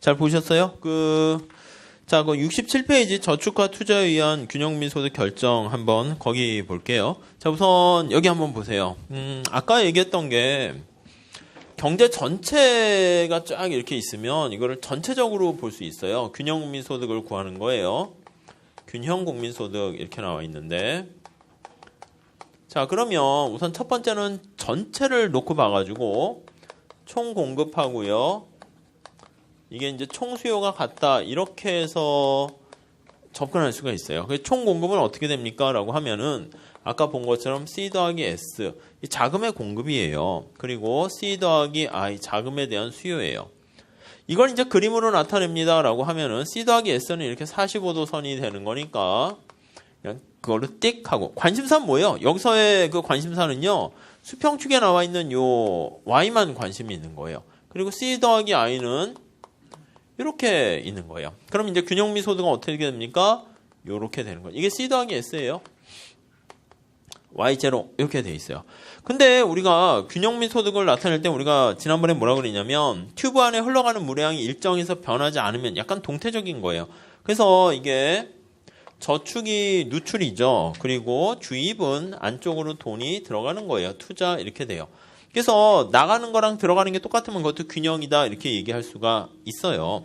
잘 보셨어요? 자, 그 67페이지 저축과 투자에 의한 균형 및 소득 결정 한번 거기 볼게요. 자, 우선 여기 한번 보세요. 아까 얘기했던 게 경제 전체가 쫙 이렇게 있으면 이거를 전체적으로 볼 수 있어요. 균형 국민 소득을 구하는 거예요. 균형 국민 소득 이렇게 나와 있는데, 자, 그러면 우선 첫 번째는 전체를 놓고 봐가지고 총 공급하고요. 이게 이제 총 수요가 같다 이렇게 해서 접근할 수가 있어요. 총 공급은 어떻게 됩니까? 라고 하면은 아까 본 것처럼 C 더하기 S 이 자금의 공급이에요. 그리고 C 더하기 I 자금에 대한 수요예요. 이걸 이제 그림으로 나타냅니다 라고 하면은 C 더하기 S는 이렇게 45도 선이 되는 거니까 그냥 그걸로 띡 하고, 관심사는 뭐예요? 여기서의 그 관심사는요, 수평축에 나와 있는 요 Y만 관심이 있는 거예요. 그리고 C 더하기 I는 이렇게 있는 거예요. 그럼 이제 균형 및 소득은 어떻게 됩니까? 이렇게 되는 거예요. 이게 C 더하기 S예요. Y0 이렇게 돼 있어요. 근데 우리가 균형 및 소득을 나타낼 때 우리가 지난번에 뭐라고 그랬냐면 튜브 안에 흘러가는 물량이 일정에서 변하지 않으면 약간 동태적인 거예요. 그래서 이게 저축이 누출이죠. 그리고 주입은 안쪽으로 돈이 들어가는 거예요. 투자 이렇게 돼요. 그래서 나가는 거랑 들어가는 게 똑같으면 그것도 균형이다 이렇게 얘기할 수가 있어요.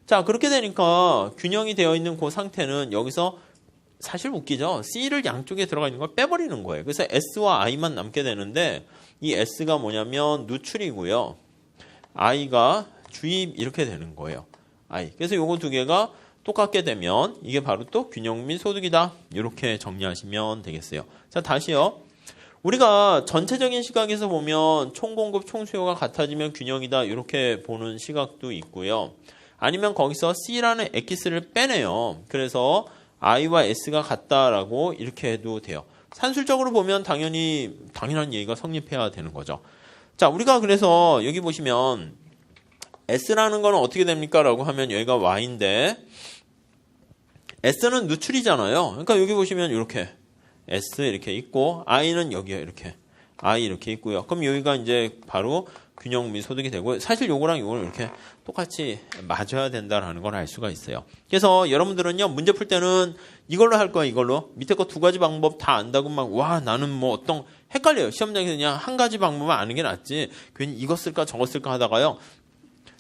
자, 그렇게 되니까 균형이 되어 있는 그 상태는 여기서 사실 웃기죠. C를 양쪽에 들어가 있는 걸 빼버리는 거예요. 그래서 S와 I만 남게 되는데 이 S가 뭐냐면 누출이고요. I가 주입 이렇게 되는 거예요. I. 그래서 요거 두 개가 똑같게 되면 이게 바로 또 균형 및 소득이다. 이렇게 정리하시면 되겠어요. 자, 다시요. 우리가 전체적인 시각에서 보면 총공급, 총수요가 같아지면 균형이다 이렇게 보는 시각도 있고요. 아니면 거기서 C라는 엑기스를 빼내요. 그래서 I와 S가 같다라고 이렇게 해도 돼요. 산술적으로 보면 당연한 얘기가 성립해야 되는 거죠. 자, 우리가 그래서 여기 보시면 S라는 건 어떻게 됩니까? 라고 하면 여기가 Y인데 S는 누출이잖아요. 그러니까 여기 보시면 이렇게 S 이렇게 있고 I는 여기에 이렇게 I 이렇게 있고요. 그럼 여기가 이제 바로 균형 및 소득이 되고, 사실 요거랑 요거는 이렇게 똑같이 맞아야 된다라는 걸 알 수가 있어요. 그래서 여러분들은요, 문제 풀 때는 이걸로 할 거야, 이걸로. 밑에 거 두 가지 방법 다 안다고 막, 와, 나는 뭐 어떤, 헷갈려요. 시험장에서 그냥 한 가지 방법만 아는 게 낫지. 괜히 이거 쓸까 저거 쓸까 하다가요.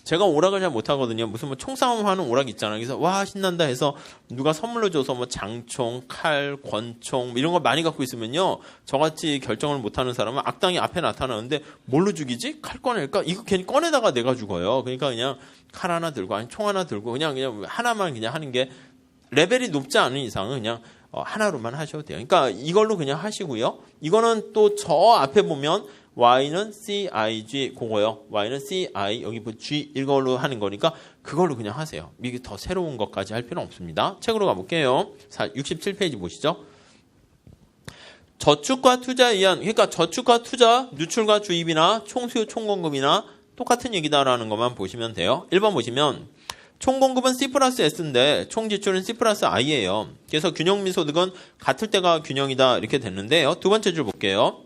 제가 오락을 잘 못하거든요. 무슨 뭐 총싸움 하는 오락 있잖아요. 그래서 와 신난다 해서 누가 선물로 줘서 뭐 장총, 칼, 권총 이런 걸 많이 갖고 있으면요. 저같이 결정을 못하는 사람은 악당이 앞에 나타나는데 뭘로 죽이지? 칼 꺼낼까? 이거 괜히 꺼내다가 내가 죽어요. 그러니까 그냥 칼 하나 들고 아니 총 하나 들고 그냥 하나만 그냥 하는 게 레벨이 높지 않은 이상은 그냥 하나로만 하셔도 돼요. 그러니까 이걸로 그냥 하시고요. 이거는 또 저 앞에 보면 Y는 CIG 그거요. Y는 CI 여기 G 이걸로 하는 거니까 그걸로 그냥 하세요. 이게 더 새로운 것까지 할 필요는 없습니다. 책으로 가볼게요. 67페이지 보시죠. 저축과 투자에 의한, 그러니까 저축과 투자, 누출과 주입이나 총수요 총공급이나 똑같은 얘기다라는 것만 보시면 돼요. 1번 보시면 총공급은 C 플러스 S인데 총지출은 C 플러스 I예요. 그래서 균형 및 소득은 같을 때가 균형이다 이렇게 됐는데요. 두 번째 줄 볼게요.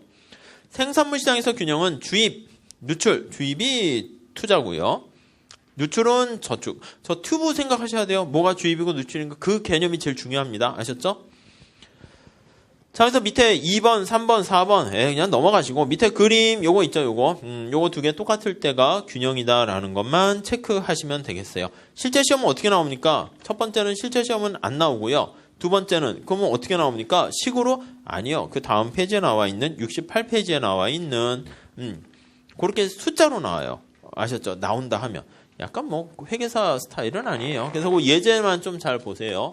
생산물 시장에서 균형은 주입, 누출, 주입이 투자고요. 누출은 저축. 저 튜브 생각하셔야 돼요. 뭐가 주입이고 누출인가 그 개념이 제일 중요합니다. 아셨죠? 자, 그래서 밑에 2번, 3번, 4번 그냥 넘어가시고 밑에 그림 요거 있죠, 요거. 요거 두 개 똑같을 때가 균형이다라는 것만 체크하시면 되겠어요. 실제 시험은 어떻게 나옵니까? 첫 번째는 실제 시험은 안 나오고요. 두 번째는 그러면 어떻게 나옵니까? 식으로? 아니요. 그 다음 페이지에 나와 있는 68페이지에 나와 있는 그렇게 숫자로 나와요. 아셨죠? 나온다 하면. 약간 뭐 회계사 스타일은 아니에요. 그래서 그 예제만 좀 잘 보세요.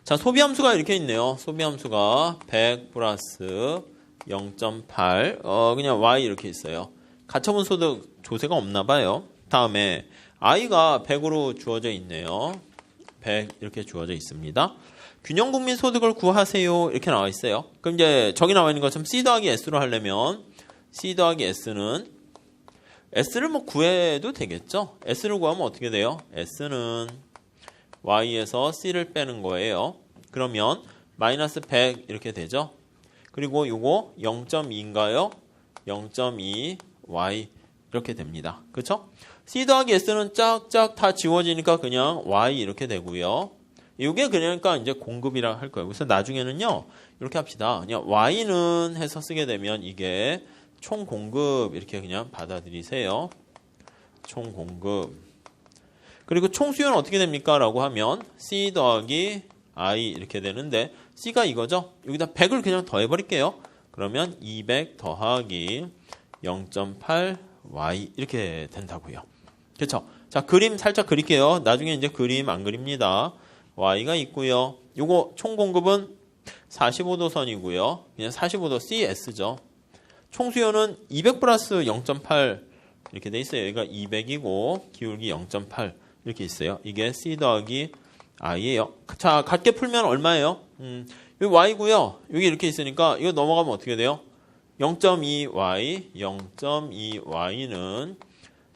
자, 소비함수가 이렇게 있네요. 소비함수가 100 플러스 0.8 그냥 Y 이렇게 있어요. 가처분 소득 조세가 없나 봐요. 다음에 I가 100으로 주어져 있네요. 100 이렇게 주어져 있습니다. 균형 국민 소득을 구하세요 이렇게 나와 있어요. 그럼 이제 저기 나와 있는 것처럼 C 더하기 S로 하려면 C 더하기 S는 S를 뭐 구해도 되겠죠. S를 구하면 어떻게 돼요? S는 Y에서 C를 빼는 거예요. 그러면 마이너스 100 이렇게 되죠. 그리고 요거 0.2인가요? 0.2 Y 이렇게 됩니다. 그쵸? C 더하기 S는 짝짝 다 지워지니까 그냥 Y 이렇게 되고요. 이게 그러니까 이제 공급이라 할 거예요. 그래서 나중에는요, 이렇게 합시다. 그냥 Y는 해서 쓰게 되면 이게 총 공급 이렇게 그냥 받아들이세요. 총 공급. 그리고 총 수요는 어떻게 됩니까? 라고 하면 C 더하기 I 이렇게 되는데 C가 이거죠? 여기다 100을 그냥 더해버릴게요. 그러면 200 더하기 0.8Y 이렇게 된다고요. 그렇죠? 자, 그림 살짝 그릴게요. 나중에 이제 그림 안 그립니다. Y가 있고요. 요거 총 공급은 45도 선이고요. 그냥 45도 CS죠. 총 수요는 200 플러스 0.8 이렇게 돼 있어요. 여기가 200이고 기울기 0.8 이렇게 있어요. 이게 C 더하기 I예요. 자, 같게 풀면 얼마예요? 여기 Y고요. 여기 이렇게 있으니까 이거 넘어가면 어떻게 돼요? 0.2Y, 0.2Y는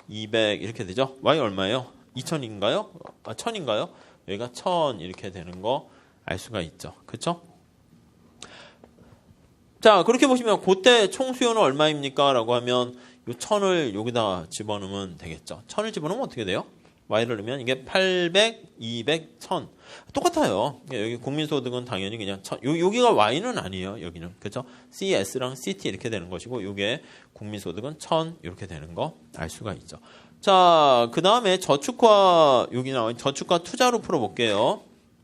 200 이렇게 되죠? Y 얼마예요? 2000인가요? 1000인가요? 여기가 1000 이렇게 되는 거 알 수가 있죠. 그쵸? 자, 그렇게 보시면 그때 총 수요는 얼마입니까? 라고 하면 이 1000을 여기다 집어넣으면 되겠죠. 1000을 집어넣으면 어떻게 돼요? Y를 넣으면 이게 800, 200, 1000. 똑같아요. 여기 국민소득은 당연히 그냥 1000. 여기가 Y는 아니에요. 여기는. 그죠? CS랑 CT 이렇게 되는 것이고, 요게 국민소득은 1000 이렇게 되는 거 알 수가 있죠. 자, 그 다음에 저축과, 여기 나온 저축과 투자로 풀어볼게요.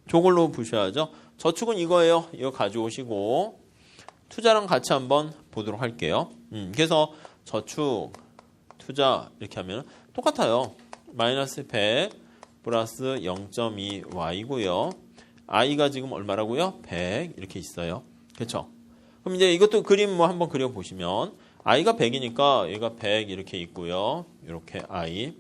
저걸로 보셔야죠. 저축은 이거예요. 이거 가져오시고, 투자랑 같이 한번 보도록 할게요. 그래서 저축, 투자 이렇게 하면 똑같아요. 마이너스 100 플러스 0.2y고요. i가 지금 얼마라고요? 100 이렇게 있어요. 그렇죠? 그럼 이제 이것도 그림 뭐 한번 그려보시면 i가 100이니까 얘가 100 이렇게 있고요. 이렇게 i.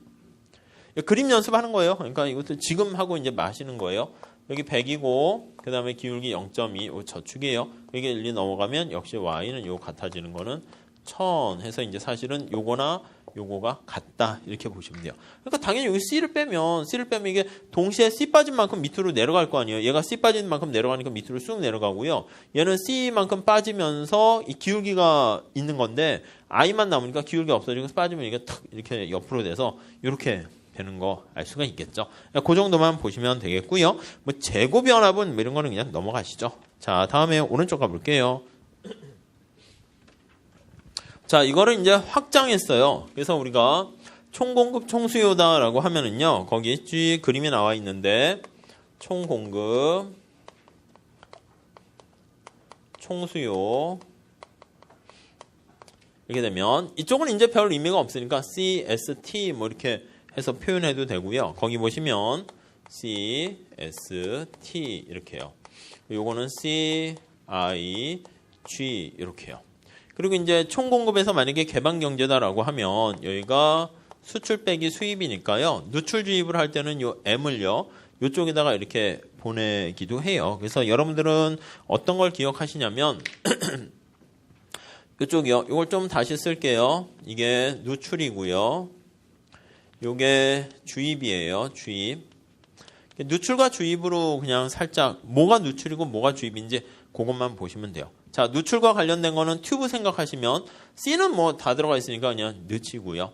그림 연습하는 거예요. 그러니까 이것도 지금 하고 이제 마시는 거예요. 여기 100이고 그 다음에 기울기 0.2 저축이에요. 여기 1, 2 넘어가면 역시 y는 요 같아지는 거는 1000 해서 이제 사실은 요거나 요거가 같다 이렇게 보시면 돼요. 그러니까 당연히 여기 C를 빼면 이게 동시에 C 빠진 만큼 밑으로 내려갈 거 아니에요. 얘가 C 빠진 만큼 내려가니까 밑으로 쑥 내려가고요. 얘는 C만큼 빠지면서 이 기울기가 있는 건데 I만 남으니까 기울기 없어지고 빠지면 이게 탁 이렇게 옆으로 돼서 이렇게 되는 거 알 수가 있겠죠. 그 정도만 보시면 되겠고요. 뭐 재고 변압은 이런 거는 그냥 넘어가시죠. 자, 다음에 오른쪽 가볼게요. 자, 이거를 이제 확장했어요. 그래서 우리가 총공급 총수요다라고 하면은요, 거기 G 그림이 나와 있는데, 총공급, 총수요, 이렇게 되면, 이쪽은 이제 별 의미가 없으니까 C, S, T 뭐 이렇게 해서 표현해도 되고요. 거기 보시면 C, S, T 이렇게요. 요거는 C, I, G 이렇게요. 그리고 이제 총공급에서 만약에 개방경제다라고 하면 여기가 수출 빼기 수입이니까요. 누출 주입을 할 때는 요 M을요. 이쪽에다가 이렇게 보내기도 해요. 그래서 여러분들은 어떤 걸 기억하시냐면 이쪽이요. 이걸 좀 다시 쓸게요. 이게 누출이고요. 요게 주입이에요. 주입. 누출과 주입으로 그냥 살짝 뭐가 누출이고 뭐가 주입인지 그것만 보시면 돼요. 자, 누출과 관련된 거는 튜브 생각하시면 C는 뭐 다 들어가 있으니까 그냥 넣치고요.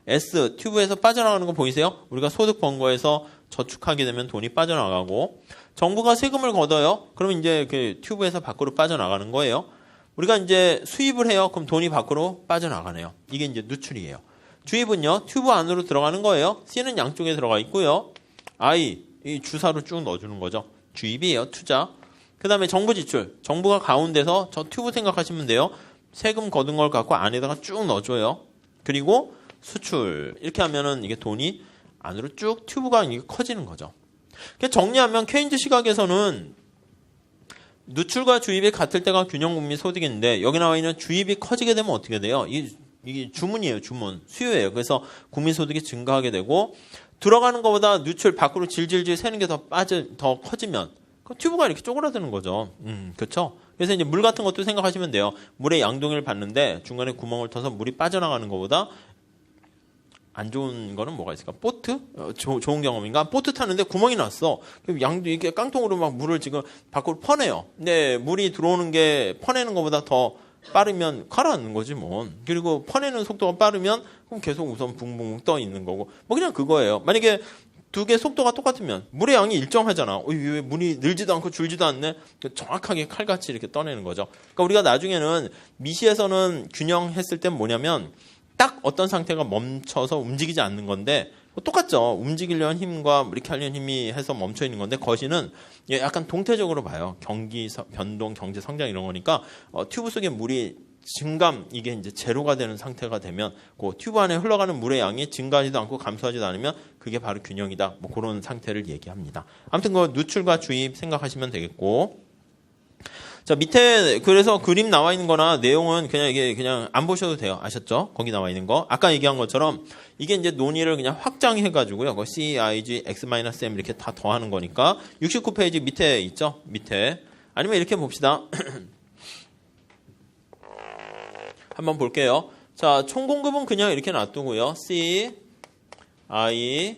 S, 튜브에서 빠져나가는 거 보이세요? 우리가 소득 번 거에서 저축하게 되면 돈이 빠져나가고 정부가 세금을 걷어요. 그러면 이제 그 튜브에서 밖으로 빠져나가는 거예요. 우리가 이제 수입을 해요. 그럼 돈이 밖으로 빠져나가네요. 이게 이제 누출이에요. 주입은요. 튜브 안으로 들어가는 거예요. C는 양쪽에 들어가 있고요. I, 이 주사로 쭉 넣어주는 거죠. 주입이에요. 투자. 그 다음에 정부 지출. 정부가 가운데서 저 튜브 생각하시면 돼요. 세금 거둔 걸 갖고 안에다가 쭉 넣어줘요. 그리고 수출. 이렇게 하면은 이게 돈이 안으로 쭉 튜브가 이게 커지는 거죠. 정리하면 케인즈 시각에서는 누출과 주입이 같을 때가 균형국민 소득인데 여기 나와 있는 주입이 커지게 되면 어떻게 돼요? 이게 주문이에요. 주문. 수요예요. 그래서 국민소득이 증가하게 되고 들어가는 것보다 누출 밖으로 질질질 새는 게 더 커지면 그 튜브가 이렇게 쪼그라드는 거죠. 그렇죠? 그래서 이제 물 같은 것도 생각하시면 돼요. 물의 양동이를 봤는데 중간에 구멍을 터서 물이 빠져나가는 것보다 안 좋은 거는 뭐가 있을까? 보트? 좋은 경험인가? 보트 타는데 구멍이 났어. 양도 이렇게 깡통으로 막 물을 지금 밖으로 퍼내요. 근데 물이 들어오는 게 퍼내는 것보다 더 빠르면 가라앉는 거지 뭐. 그리고 퍼내는 속도가 빠르면 그럼 계속 우선 붕붕 떠 있는 거고. 뭐 그냥 그거예요. 만약에 두 개 속도가 똑같으면 물의 양이 일정하잖아. 왜 물이 늘지도 않고 줄지도 않네. 정확하게 칼같이 이렇게 떠내는 거죠. 그러니까 우리가 나중에는 미시에서는 균형했을 땐 뭐냐면 딱 어떤 상태가 멈춰서 움직이지 않는 건데 똑같죠. 움직이려는 힘과 이렇게 하려는 힘이 해서 멈춰 있는 건데 거시는 약간 동태적으로 봐요. 경기 변동, 경제 성장 이런 거니까 튜브 속에 물이 증감 이게 이제 제로가 되는 상태가 되면 그 튜브 안에 흘러가는 물의 양이 증가하지도 않고 감소하지도 않으면 그게 바로 균형이다. 뭐 그런 상태를 얘기합니다. 아무튼 그 누출과 주입 생각하시면 되겠고. 자, 밑에 그래서 그림 나와 있는 거나 내용은 그냥 이게 그냥 안 보셔도 돼요. 아셨죠? 거기 나와 있는 거. 아까 얘기한 것처럼 이게 이제 논의를 그냥 확장해 가지고요. C, I, G, X-M 이렇게 다 더하는 거니까 69페이지 밑에 있죠? 밑에. 아니면 이렇게 봅시다. 한번 볼게요. 자, 총 공급은 그냥 이렇게 놔두고요. C, I,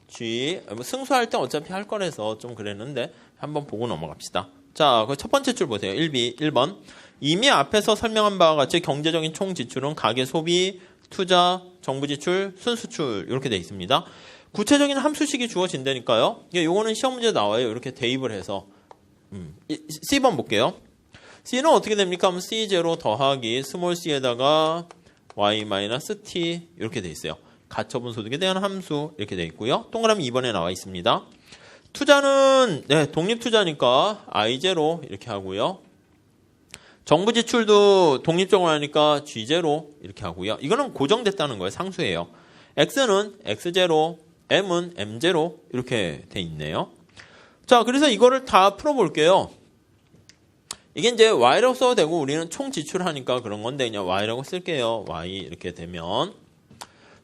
G. 승수할 때 어차피 할 거라서 좀 그랬는데 한번 보고 넘어갑시다. 자, 그 첫 번째 줄 보세요. 1번. 이미 앞에서 설명한 바와 같이 경제적인 총 지출은 가계 소비, 투자, 정부 지출, 순수출 이렇게 돼 있습니다. 구체적인 함수식이 주어진다니까요. 요거는 시험 문제 나와요. 이렇게 대입을 해서. C번 볼게요. C는 어떻게 됩니까? 하면 C0 더하기 스몰 c에다가 y-t 이렇게 돼 있어요. 가처분 소득에 대한 함수 이렇게 돼 있고요. 동그라미 2번에 나와 있습니다. 투자는 독립투자니까 I0 이렇게 하고요. 정부 지출도 독립적으로 하니까 G0 이렇게 하고요. 이거는 고정됐다는 거예요. 상수예요. X는 X0, M은 M0 이렇게 돼 있네요. 자, 그래서 이거를 다 풀어볼게요. 이게 이제 Y라고 써도 되고 우리는 총 지출하니까 그런 건데 그냥 Y라고 쓸게요. Y 이렇게 되면.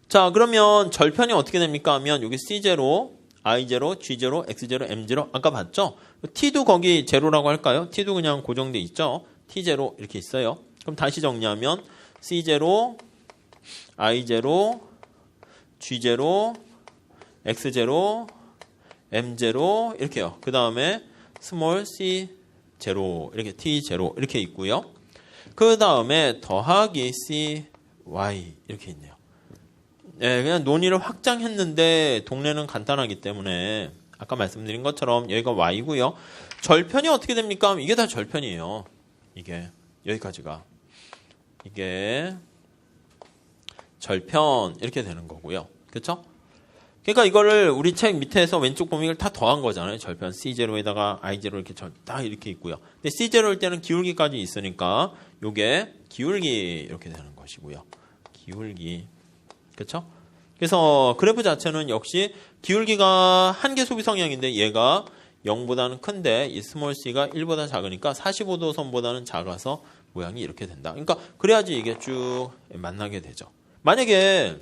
자, 그러면 절편이 어떻게 됩니까? 하면 여기 C0, I0, G0, X0, M0 아까 봤죠? T도 거기 제로라고 할까요? T도 그냥 고정돼 있죠? T0 이렇게 있어요. 그럼 다시 정리하면 C0, I0, G0, X0, M0 이렇게요. 그 다음에 스몰 C0 이렇게 T0 이렇게 있고요. 그 다음에 더하기 CY 이렇게 있네요. 네, 그냥 논의를 확장했는데 동네는 간단하기 때문에 아까 말씀드린 것처럼 여기가 Y고요. 절편이 어떻게 됩니까? 이게 다 절편이에요. 이게 여기까지가 이게 절편 이렇게 되는 거고요. 그렇죠? 그러니까 이거를 우리 책 밑에서 왼쪽 범위를 다 더한 거잖아요. 절편 C0에다가 I0 이렇게 딱 이렇게 있고요. 근데 C0일 때는 기울기까지 있으니까 요게 기울기 이렇게 되는 것이고요. 기울기. 그렇죠? 그래서 그래프 자체는 역시 기울기가 한계 소비 성향인데 얘가 0보다는 큰데 이 스몰 c가 1보다 작으니까 45도 선보다는 작아서 모양이 이렇게 된다. 그러니까 그래야지 이게 쭉 만나게 되죠. 만약에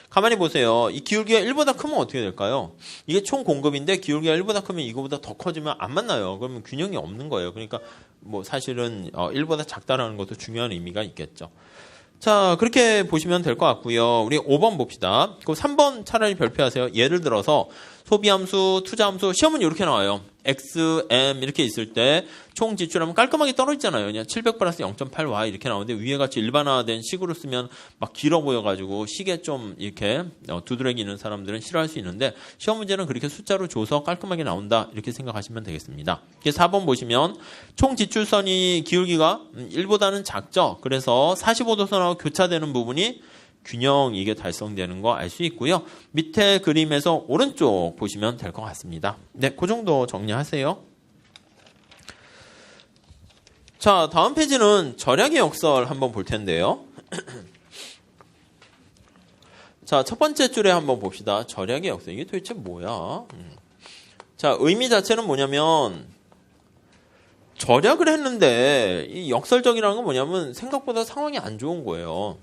가만히 보세요. 이 기울기가 1보다 크면 어떻게 될까요? 이게 총 공급인데 기울기가 1보다 크면 이거보다 더 커지면 안 만나요. 그러면 균형이 없는 거예요. 그러니까 뭐 사실은 1보다 작다라는 것도 중요한 의미가 있겠죠. 자, 그렇게 보시면 될 것 같고요. 우리 5번 봅시다. 그 3번 차라리 별표하세요. 예를 들어서 소비함수, 투자함수, 시험은 이렇게 나와요. X, M 이렇게 있을 때 총 지출하면 깔끔하게 떨어지잖아요. 그냥 700 플러스 0.8Y 이렇게 나오는데 위에 같이 일반화된 식으로 쓰면 막 길어 보여가지고 식에 좀 이렇게 두드러기는 사람들은 싫어할 수 있는데 시험 문제는 그렇게 숫자로 줘서 깔끔하게 나온다 이렇게 생각하시면 되겠습니다. 4번 보시면 총 지출선이 기울기가 1보다는 작죠. 그래서 45도선하고 교차되는 부분이 균형 이게 달성되는 거 알 수 있고요. 밑에 그림에서 오른쪽 보시면 될 것 같습니다. 네, 그 정도 정리하세요. 자, 다음 페이지는 절약의 역설 한번 볼 텐데요. 자, 첫 번째 줄에 한번 봅시다. 절약의 역설. 이게 도대체 뭐야? 자, 의미 자체는 뭐냐면 절약을 했는데 이 역설적이라는 건 뭐냐면 생각보다 상황이 안 좋은 거예요.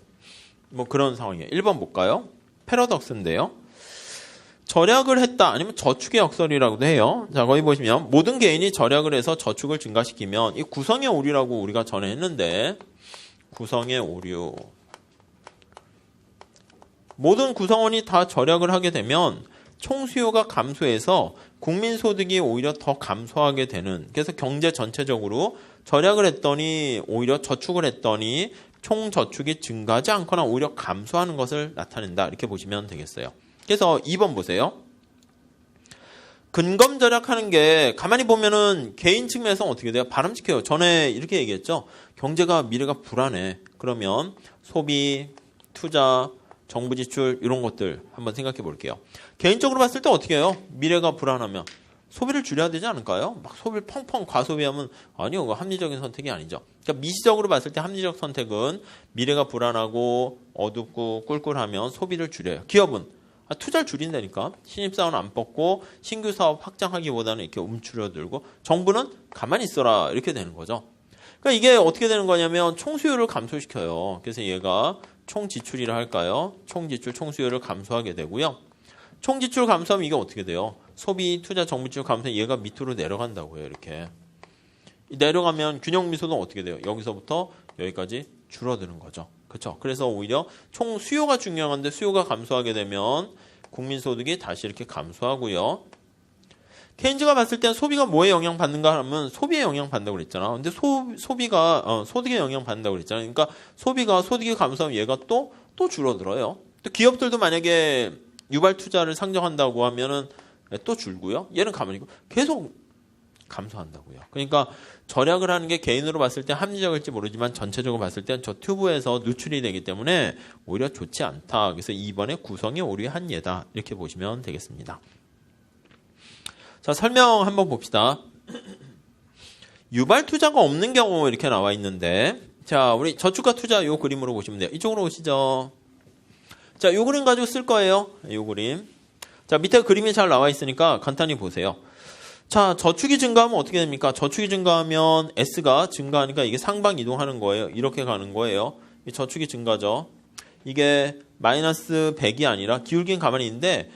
뭐 그런 상황이에요. 1번 볼까요? 패러독스인데요. 절약을 했다 아니면 저축의 역설이라고도 해요. 자, 거기 보시면 모든 개인이 절약을 해서 저축을 증가시키면 이 구성의 오류라고 우리가 전에 했는데 구성의 오류 모든 구성원이 다 절약을 하게 되면 총수요가 감소해서 국민소득이 오히려 더 감소하게 되는, 그래서 경제 전체적으로 절약을 했더니 오히려 저축을 했더니 총저축이 증가하지 않거나 오히려 감소하는 것을 나타낸다. 이렇게 보시면 되겠어요. 그래서 2번 보세요. 근검 절약하는 게 가만히 보면은 개인 측면에서 어떻게 돼요? 바람직해요. 전에 이렇게 얘기했죠. 경제가 미래가 불안해. 그러면 소비, 투자, 정부 지출 이런 것들 한번 생각해 볼게요. 개인적으로 봤을 때 어떻게 해요? 미래가 불안하면 소비를 줄여야 되지 않을까요? 막 소비를 펑펑 과소비하면 아니요. 그거 합리적인 선택이 아니죠. 그러니까 미시적으로 봤을 때 합리적 선택은 미래가 불안하고 어둡고 꿀꿀하면 소비를 줄여요. 기업은 투자를 줄인다니까. 신입사원 안 뽑고 신규 사업 확장하기보다는 이렇게 움츠러들고, 정부는 가만히 있어라 이렇게 되는 거죠. 그러니까 이게 어떻게 되는 거냐면 총수요를 감소시켜요. 그래서 얘가 총지출이라 할까요? 총지출, 총수요를 감소하게 되고요. 총지출 감소하면 이게 어떻게 돼요? 소비, 투자, 정부 지출 감소하면 얘가 밑으로 내려간다고요. 이렇게 내려가면 균형 미소는 어떻게 돼요? 여기서부터 여기까지 줄어드는 거죠. 그렇죠? 그래서 오히려 총 수요가 중요한데 수요가 감소하게 되면 국민소득이 다시 이렇게 감소하고요. 케인즈가 봤을 때는 소비가 뭐에 영향받는가 하면 소비에 영향받는다고 그랬잖아. 근데 소비가 소득에 영향받는다고 그랬잖아. 그러니까 소득이 감소하면 얘가 또 줄어들어요. 또 기업들도 만약에 유발 투자를 상정한다고 하면은 또 줄고요. 얘는 가만히 있고 계속 감소한다고요. 그러니까 절약을 하는 게 개인으로 봤을 때 합리적일지 모르지만 전체적으로 봤을 때는 저 튜브에서 누출이 되기 때문에 오히려 좋지 않다. 그래서 2번에 구성이 오류한 예다. 이렇게 보시면 되겠습니다. 자, 설명 한번 봅시다. 유발 투자가 없는 경우 이렇게 나와 있는데, 자, 우리 저축과 투자 요 그림으로 보시면 돼요. 이쪽으로 오시죠. 자, 요 그림 가지고 쓸 거예요. 요 그림. 자, 밑에 그림이 잘 나와 있으니까 간단히 보세요. 자, 저축이 증가하면 어떻게 됩니까? 저축이 증가하면 S가 증가하니까 이게 상방 이동하는 거예요. 이렇게 가는 거예요. 이 저축이 증가죠. 이게 마이너스 100이 아니라 기울기는 가만히 있는데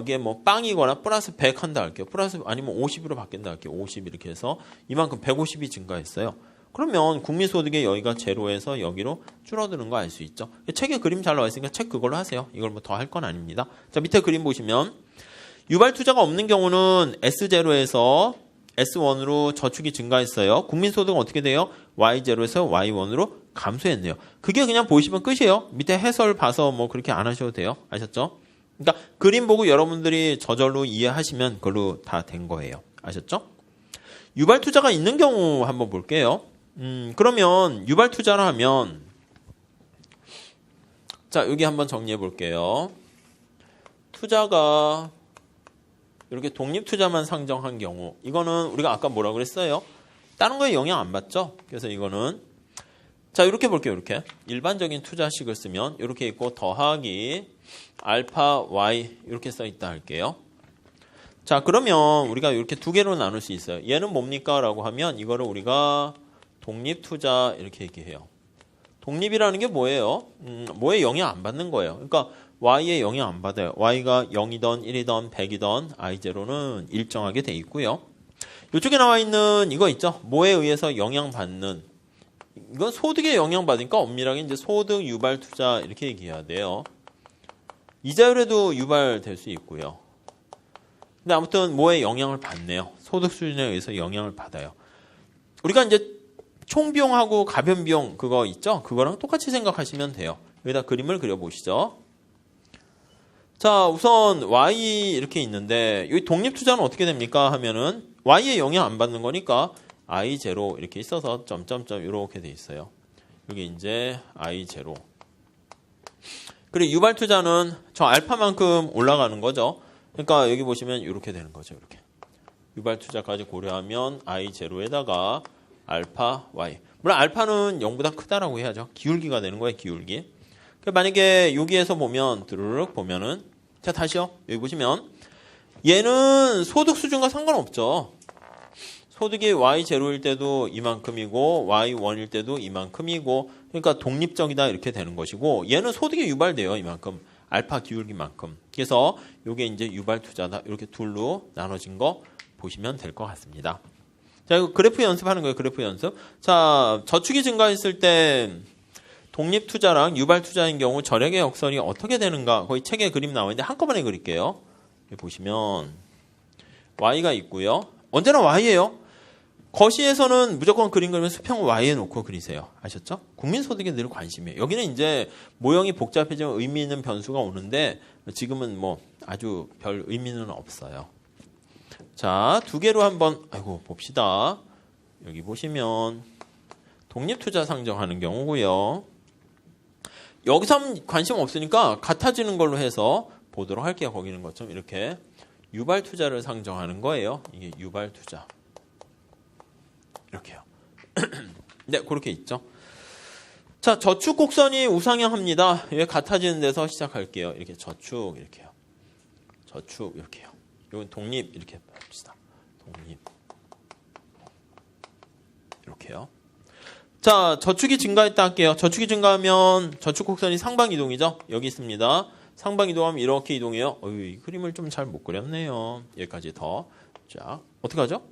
이게 뭐 빵이거나 플러스 100 한다 할게요. 플러스 아니면 50으로 바뀐다 할게요. 50 이렇게 해서 이만큼 150이 증가했어요. 그러면 국민소득의 여기가 제로에서 여기로 줄어드는 거 알 수 있죠. 책에 그림 잘 나와 있으니까 책 그걸로 하세요. 이걸 뭐 더 할 건 아닙니다. 자, 밑에 그림 보시면 유발 투자가 없는 경우는 S0에서 S1으로 저축이 증가했어요. 국민소득은 어떻게 돼요? Y0에서 Y1으로 감소했네요. 그게 그냥 보시면 끝이에요. 밑에 해설 봐서 뭐 그렇게 안 하셔도 돼요. 아셨죠? 그러니까 그림 보고 여러분들이 저절로 이해하시면 그걸로 다 된 거예요. 아셨죠? 유발 투자가 있는 경우 한번 볼게요. 그러면 유발 투자를 하면 자, 여기 한번 정리해 볼게요. 투자가 이렇게 독립투자만 상정한 경우, 이거는 우리가 아까 뭐라고 그랬어요? 다른 거에 영향 안 받죠? 그래서 이거는 자, 이렇게 볼게요. 이렇게 일반적인 투자식을 쓰면 이렇게 있고 더하기 알파 y 이렇게 써 있다 할게요. 자, 그러면 우리가 이렇게 두 개로 나눌 수 있어요. 얘는 뭡니까? 라고 하면 이거를 우리가 독립투자 이렇게 얘기해요. 독립이라는 게 뭐예요? 뭐에 영향 안 받는 거예요. 그러니까 y에 영향 안 받아요. y가 0이던 1이던 100이던 i0는 일정하게 돼 있고요. 이쪽에 나와 있는 이거 있죠? 뭐에 의해서 영향받는, 이건 소득에 영향받으니까 엄밀하게 이제 소득 유발 투자 이렇게 얘기해야 돼요. 이자율에도 유발될 수 있고요. 근데 아무튼 뭐에 영향을 받네요. 소득 수준에 의해서 영향을 받아요. 우리가 이제 총비용하고 가변비용 그거 있죠? 그거랑 똑같이 생각하시면 돼요. 여기다 그림을 그려보시죠. 자, 우선 Y 이렇게 있는데 여기 독립투자는 어떻게 됩니까? 하면은 Y에 영향 안 받는 거니까 I0 이렇게 있어서 점점점 이렇게 돼 있어요. 여기 이제 I0. 그리고 유발투자는 저 알파만큼 올라가는 거죠. 그러니까 여기 보시면 이렇게 되는 거죠. 이렇게 유발투자까지 고려하면 I0에다가 알파 Y. 물론 알파는 0보다 크다라고 해야죠. 기울기가 되는 거예요. 기울기. 만약에 여기에서 보면 드르륵 보면은, 자, 다시요. 여기 보시면 얘는 소득 수준과 상관없죠. 소득이 Y0일 때도 이만큼이고 Y1일 때도 이만큼이고, 그러니까 독립적이다 이렇게 되는 것이고, 얘는 소득이 유발돼요. 이만큼. 알파 기울기만큼. 그래서 이게 이제 유발 투자다. 이렇게 둘로 나눠진 거 보시면 될 것 같습니다. 자, 이거 그래프 연습하는 거예요. 그래프 연습. 자, 저축이 증가했을 때 독립투자랑 유발투자인 경우 절약의 역설이 어떻게 되는가, 거의 책에 그림 나와 있는데 한꺼번에 그릴게요. 여기 보시면 Y가 있고요. 언제나 Y예요. 거시에서는 무조건 그림 그리면 수평 Y에 놓고 그리세요. 아셨죠? 국민소득에 늘 관심이에요. 여기는 이제 모형이 복잡해지면 의미 있는 변수가 오는데 지금은 뭐 아주 별 의미는 없어요. 자, 두 개로 한번 봅시다. 여기 보시면 독립투자 상정하는 경우고요. 여기서 관심 없으니까 같아지는 걸로 해서 보도록 할게요. 거기는 것처럼 이렇게 유발투자를 상정하는 거예요. 이게 유발투자. 이렇게요. 네, 그렇게 있죠. 자, 저축 곡선이 우상향합니다. 왜 같아지는 데서 시작할게요. 이렇게 저축 이렇게요. 저축 이렇게요. 이건 독립 이렇게 봅시다. 독립 이렇게요. 자, 저축이 증가했다 할게요. 저축이 증가하면 저축 곡선이 상방 이동이죠. 여기 있습니다. 상방 이동하면 이렇게 이동해요. 이 그림을 좀 잘 못 그렸네요. 여기까지 더. 자, 어떡하죠?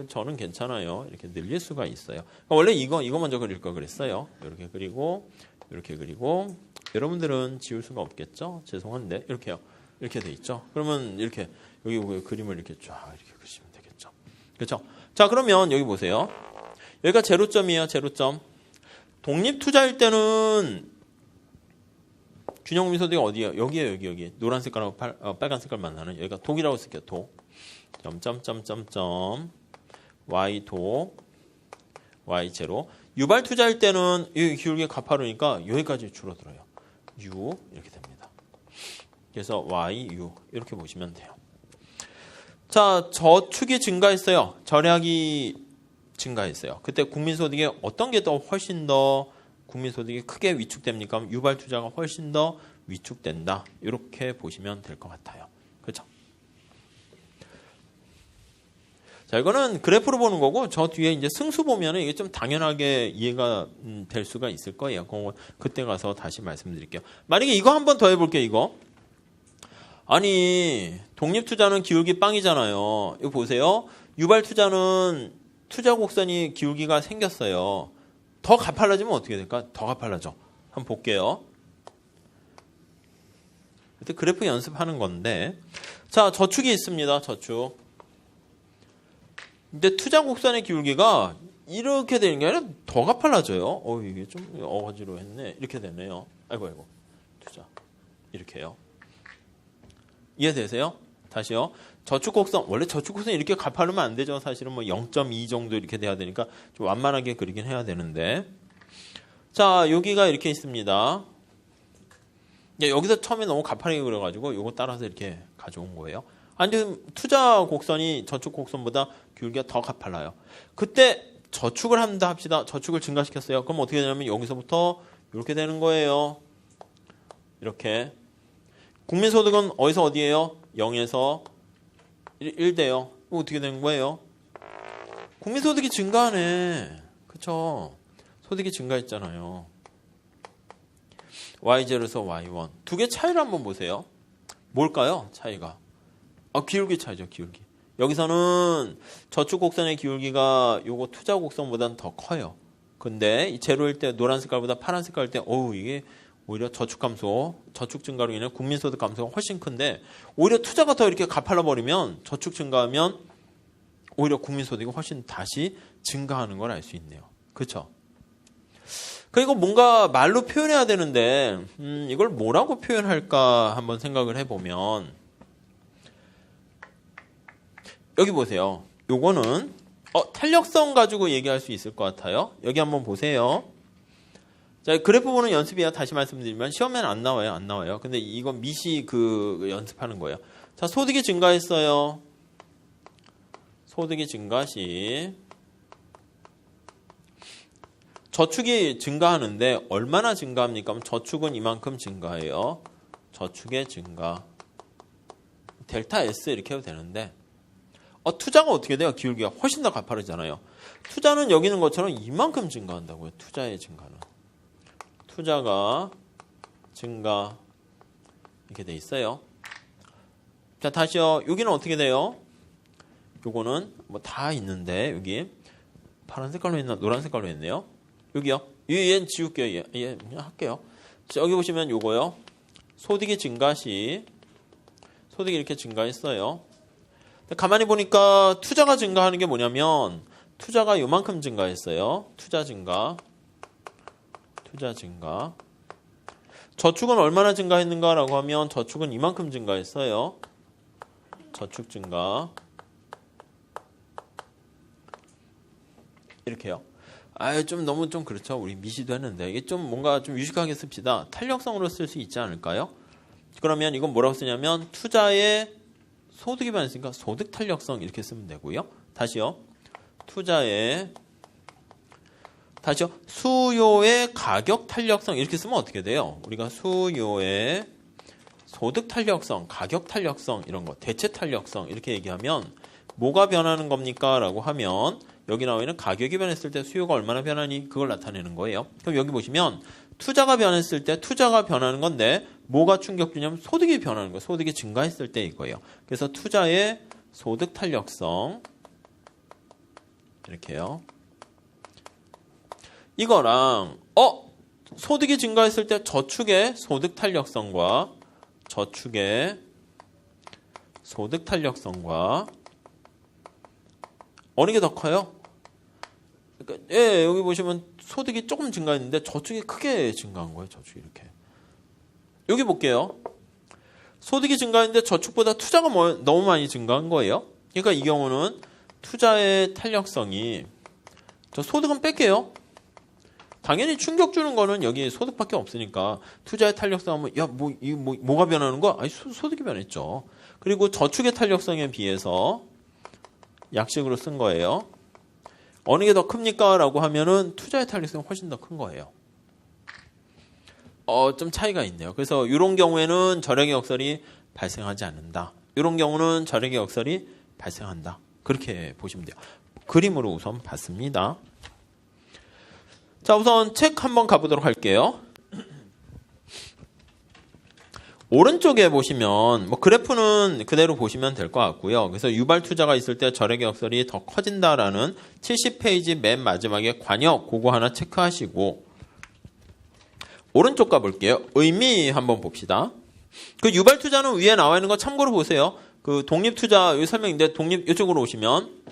저는 괜찮아요. 이렇게 늘릴 수가 있어요. 원래 이거 먼저 그릴 걸 그랬어요. 이렇게 그리고, 이렇게 그리고, 여러분들은 지울 수가 없겠죠? 죄송한데, 이렇게요. 이렇게 돼 있죠? 그러면 이렇게, 여기 그림을 이렇게 쫙 이렇게 그리시면 되겠죠? 그렇죠? 자, 그러면 여기 보세요. 여기가 제로점이에요, 제로점. 독립투자일 때는 균형미 소득이 어디예요? 여기에요, 여기. 노란 색깔하고 빨간 색깔 만나는 여기가 독이라고 쓸게요, 독. 점점점점점 Y도 Y0 유발 투자일 때는 이 기울기가 가파르니까 여기까지 줄어들어요. U 이렇게 됩니다. 그래서 YU 이렇게 보시면 돼요. 자, 저축이 증가했어요. 절약이 증가했어요. 그때 국민소득이 어떤 게 더 훨씬 더 국민소득이 크게 위축됩니까? 유발 투자가 훨씬 더 위축된다. 이렇게 보시면 될 것 같아요. 그렇죠? 자, 이거는 그래프로 보는 거고, 저 뒤에 이제 승수 보면은 이게 좀 당연하게 이해가 될 수가 있을 거예요. 그때 가서 다시 말씀드릴게요. 만약에 이거 한번 더 해볼게요, 이거. 아니, 독립투자는 기울기 빵이잖아요. 이거 보세요. 유발투자는 투자 곡선이 기울기가 생겼어요. 더 가팔라지면 어떻게 될까? 더 가팔라져. 한번 볼게요. 그때 그래프 연습하는 건데. 자, 저축이 있습니다, 저축. 근데 투자 곡선의 기울기가 이렇게 되는 게 아니라 더 가팔라져요. 이게 좀 어거지로했네. 이렇게 되네요. 아이고. 투자. 이렇게요. 이해되세요? 다시요. 저축 곡선. 원래 저축 곡선이 이렇게 가파르면 안 되죠. 사실은 뭐 0.2 정도 이렇게 돼야 되니까 좀 완만하게 그리긴 해야 되는데. 자, 여기가 이렇게 있습니다. 여기서 처음에 너무 가파르게 그려가지고 이거 따라서 이렇게 가져온 거예요. 아니, 투자 곡선이 저축 곡선보다 기울기가 더 가팔라요. 그때 저축을 한다 합시다. 저축을 증가시켰어요. 그럼 어떻게 되냐면 여기서부터 이렇게 되는 거예요. 이렇게. 국민소득은 어디서 어디예요? 0에서 1 돼요. 어떻게 되는 거예요? 국민소득이 증가하네. 그쵸? 소득이 증가했잖아요. Y0에서 Y1. 두 개 차이를 한번 보세요. 뭘까요? 차이가. 기울기 차이죠, 기울기. 여기서는 저축 곡선의 기울기가 요거 투자 곡선보다는 더 커요. 근데 이 제로일 때 노란 색깔보다 파란 색깔일 때 이게 오히려 저축 감소, 저축 증가로 인해 국민소득 감소가 훨씬 큰데 오히려 투자가 더 이렇게 가팔라 버리면 저축 증가하면 오히려 국민소득이 훨씬 다시 증가하는 걸 알 수 있네요. 그렇죠? 그리고 뭔가 말로 표현해야 되는데 이걸 뭐라고 표현할까 한번 생각을 해보면 여기 보세요. 요거는 탄력성 가지고 얘기할 수 있을 것 같아요. 여기 한번 보세요. 자, 그래프 보는 연습이야. 다시 말씀드리면 시험에는 안 나와요. 근데 이건 미시 연습하는 거예요. 자, 소득이 증가했어요. 소득이 증가 시 저축이 증가하는데 얼마나 증가합니까? 그럼 저축은 이만큼 증가해요. 저축의 증가. 델타 S 이렇게 해도 되는데 투자가 어떻게 돼요? 기울기가 훨씬 더 가파르잖아요. 투자는 여기 있는 것처럼 이만큼 증가한다고요. 투자의 증가는. 투자가 증가 이렇게 돼 있어요. 자, 다시요. 여기는 어떻게 돼요? 요거는 뭐 다 있는데 여기 파란 색깔로 했나 노란 색깔로 했네요. 여기요. 얘는 지울게요. 그냥 할게요. 자, 여기 보시면 요거요. 소득이 증가 시 소득이 이렇게 증가했어요. 가만히 보니까 투자가 증가하는 게 뭐냐면 투자가 요만큼 증가했어요. 투자 증가. 저축은 얼마나 증가했는가라고 하면 저축은 이만큼 증가했어요. 저축 증가. 이렇게요. 너무 그렇죠. 우리 미시도 했는데 이게 좀 뭔가 좀 유식하게 씁시다. 탄력성으로 쓸 수 있지 않을까요? 그러면 이건 뭐라고 쓰냐면 투자의 소득이 변했으니까 소득 탄력성 이렇게 쓰면 되고요. 다시요. 수요의 가격 탄력성 이렇게 쓰면 어떻게 돼요? 우리가 수요의 소득 탄력성, 가격 탄력성 이런 거, 대체 탄력성 이렇게 얘기하면 뭐가 변하는 겁니까? 라고 하면 여기 나와 있는 가격이 변했을 때 수요가 얼마나 변하니? 그걸 나타내는 거예요. 그럼 여기 보시면 투자가 변했을 때 투자가 변하는 건데 뭐가 충격 주냐면 소득이 변하는 거예요. 소득이 증가했을 때 이거예요. 그래서 투자의 소득 탄력성 이렇게요. 이거랑 소득이 증가했을 때 저축의 소득 탄력성과 어느 게 더 커요? 그러니까 여기 보시면 소득이 조금 증가했는데 저축이 크게 증가한 거예요. 저축이 이렇게. 여기 볼게요. 소득이 증가했는데 저축보다 투자가 너무 많이 증가한 거예요. 그러니까 이 경우는 투자의 탄력성이 저 소득은 뺄게요. 당연히 충격 주는 거는 여기 소득밖에 없으니까 투자의 탄력성 하면 뭐가 변하는 거야? 소득이 변했죠. 그리고 저축의 탄력성에 비해서 약식으로 쓴 거예요. 어느 게 더 큽니까? 라고 하면은 투자의 탄력성이 훨씬 더 큰 거예요. 좀 차이가 있네요. 그래서 이런 경우에는 절약의 역설이 발생하지 않는다. 이런 경우는 절약의 역설이 발생한다. 그렇게 보시면 돼요. 그림으로 우선 봤습니다. 자, 우선 책 한번 가보도록 할게요. 오른쪽에 보시면 그래프는 그대로 보시면 될 것 같고요. 그래서 유발 투자가 있을 때 절약의 역설이 더 커진다라는 70페이지 맨 마지막에 관역 그거 하나 체크하시고 오른쪽 가볼게요. 의미 한번 봅시다. 그 유발 투자는 위에 나와 있는 거 참고로 보세요. 그 독립 투자 여기 설명인데 독립 이쪽으로 오시면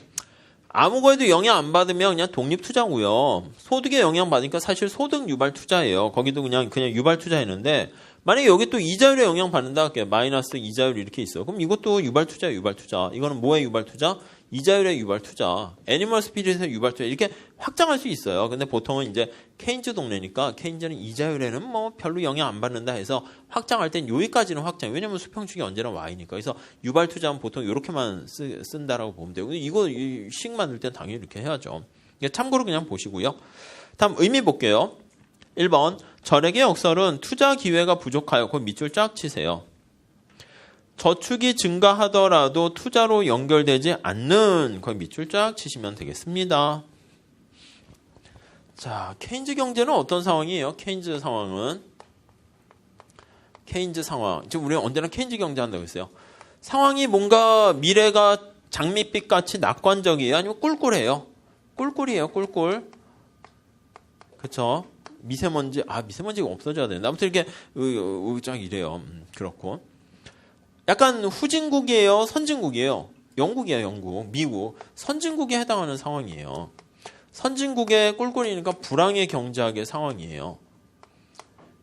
아무 거에도 영향 안 받으면 그냥 독립 투자고요. 소득에 영향 받으니까 사실 소득 유발 투자예요. 거기도 그냥 유발 투자했는데 만약에 여기 또 이자율에 영향 받는다 할게요. 마이너스 이자율이 이렇게 있어. 그럼 이것도 유발 투자예요. 유발 투자. 이거는 뭐의 유발 투자? 이자율의 유발 투자. 애니멀 스피릿의 유발 투자. 이렇게 확장할 수 있어요. 근데 보통은 이제 케인즈 동네니까 케인즈는 이자율에는 별로 영향 안 받는다 해서 확장할 땐 여기까지는 확장. 왜냐면 수평축이 언제나 Y니까. 그래서 유발 투자는 보통 이렇게만 쓴다라고 보면 되고 이거 식 만들 땐 당연히 이렇게 해야죠. 참고로 그냥 보시고요. 다음 의미 볼게요. 1번 절약의 역설은 투자 기회가 부족하여 그 밑줄 쫙 치세요. 저축이 증가하더라도 투자로 연결되지 않는 거기 밑줄 쫙 치시면 되겠습니다. 자, 케인즈 경제는 어떤 상황이에요? 케인즈 상황은 지금 우리가 언제나 케인즈 경제 한다고 했어요. 상황이 뭔가 미래가 장밋빛 같이 낙관적이에요? 아니면 꿀꿀해요? 꿀꿀이에요. 꿀꿀. 그렇죠? 미세먼지가 없어져야 되는데 아무튼 이렇게 쫙 이래요. 그렇고 약간 후진국이에요, 선진국이에요. 영국이에요, 영국, 미국. 선진국에 해당하는 상황이에요. 선진국의 꿀꿀이니까 불황의 경제학의 상황이에요.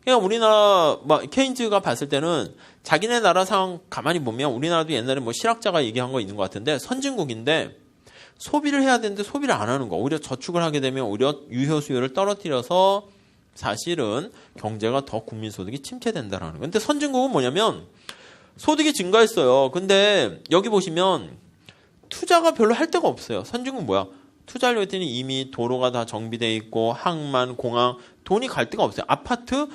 그러니까 우리나라 케인즈가 봤을 때는 자기네 나라 상황 가만히 보면 우리나라도 옛날에 실학자가 얘기한 거 있는 것 같은데 선진국인데 소비를 해야 되는데 소비를 안 하는 거. 오히려 저축을 하게 되면 오히려 유효 수요를 떨어뜨려서 사실은 경제가 더 국민 소득이 침체된다라는 거. 근데 선진국은 뭐냐면 소득이 증가했어요. 근데 여기 보시면 투자가 별로 할 데가 없어요. 선진국은 뭐야? 투자하려고 했더니 이미 도로가 다 정비돼 있고 항만, 공항 돈이 갈 데가 없어요. 아파트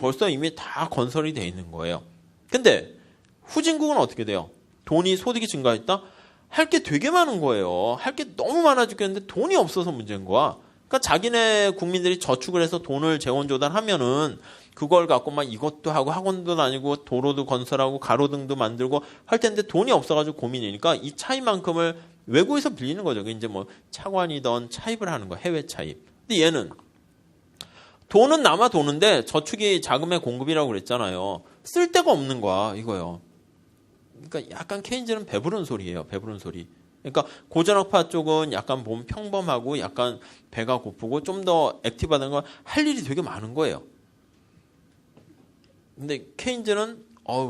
벌써 이미 다 건설이 돼 있는 거예요. 근데 후진국은 어떻게 돼요? 소득이 증가했다? 할 게 되게 많은 거예요. 할 게 너무 많아 죽겠는데 돈이 없어서 문제인 거야. 그러니까 자기네 국민들이 저축을 해서 돈을 재원 조달하면은 그걸 갖고 이것도 하고 학원도 다니고 도로도 건설하고 가로등도 만들고 할 텐데 돈이 없어가지고 고민이니까 이 차이만큼을 외국에서 빌리는 거죠. 이제 차관이던 차입을 하는 거, 해외 차입. 근데 얘는 돈은 남아 도는데 저축이 자금의 공급이라고 그랬잖아요. 쓸 데가 없는 거야, 이거요. 그러니까 약간 케인즈는 배부른 소리예요. 배부른 소리. 그러니까 고전학파 쪽은 약간 보면 평범하고 약간 배가 고프고 좀 더 액티브하다는 건 할 일이 되게 많은 거예요. 근데 케인즈는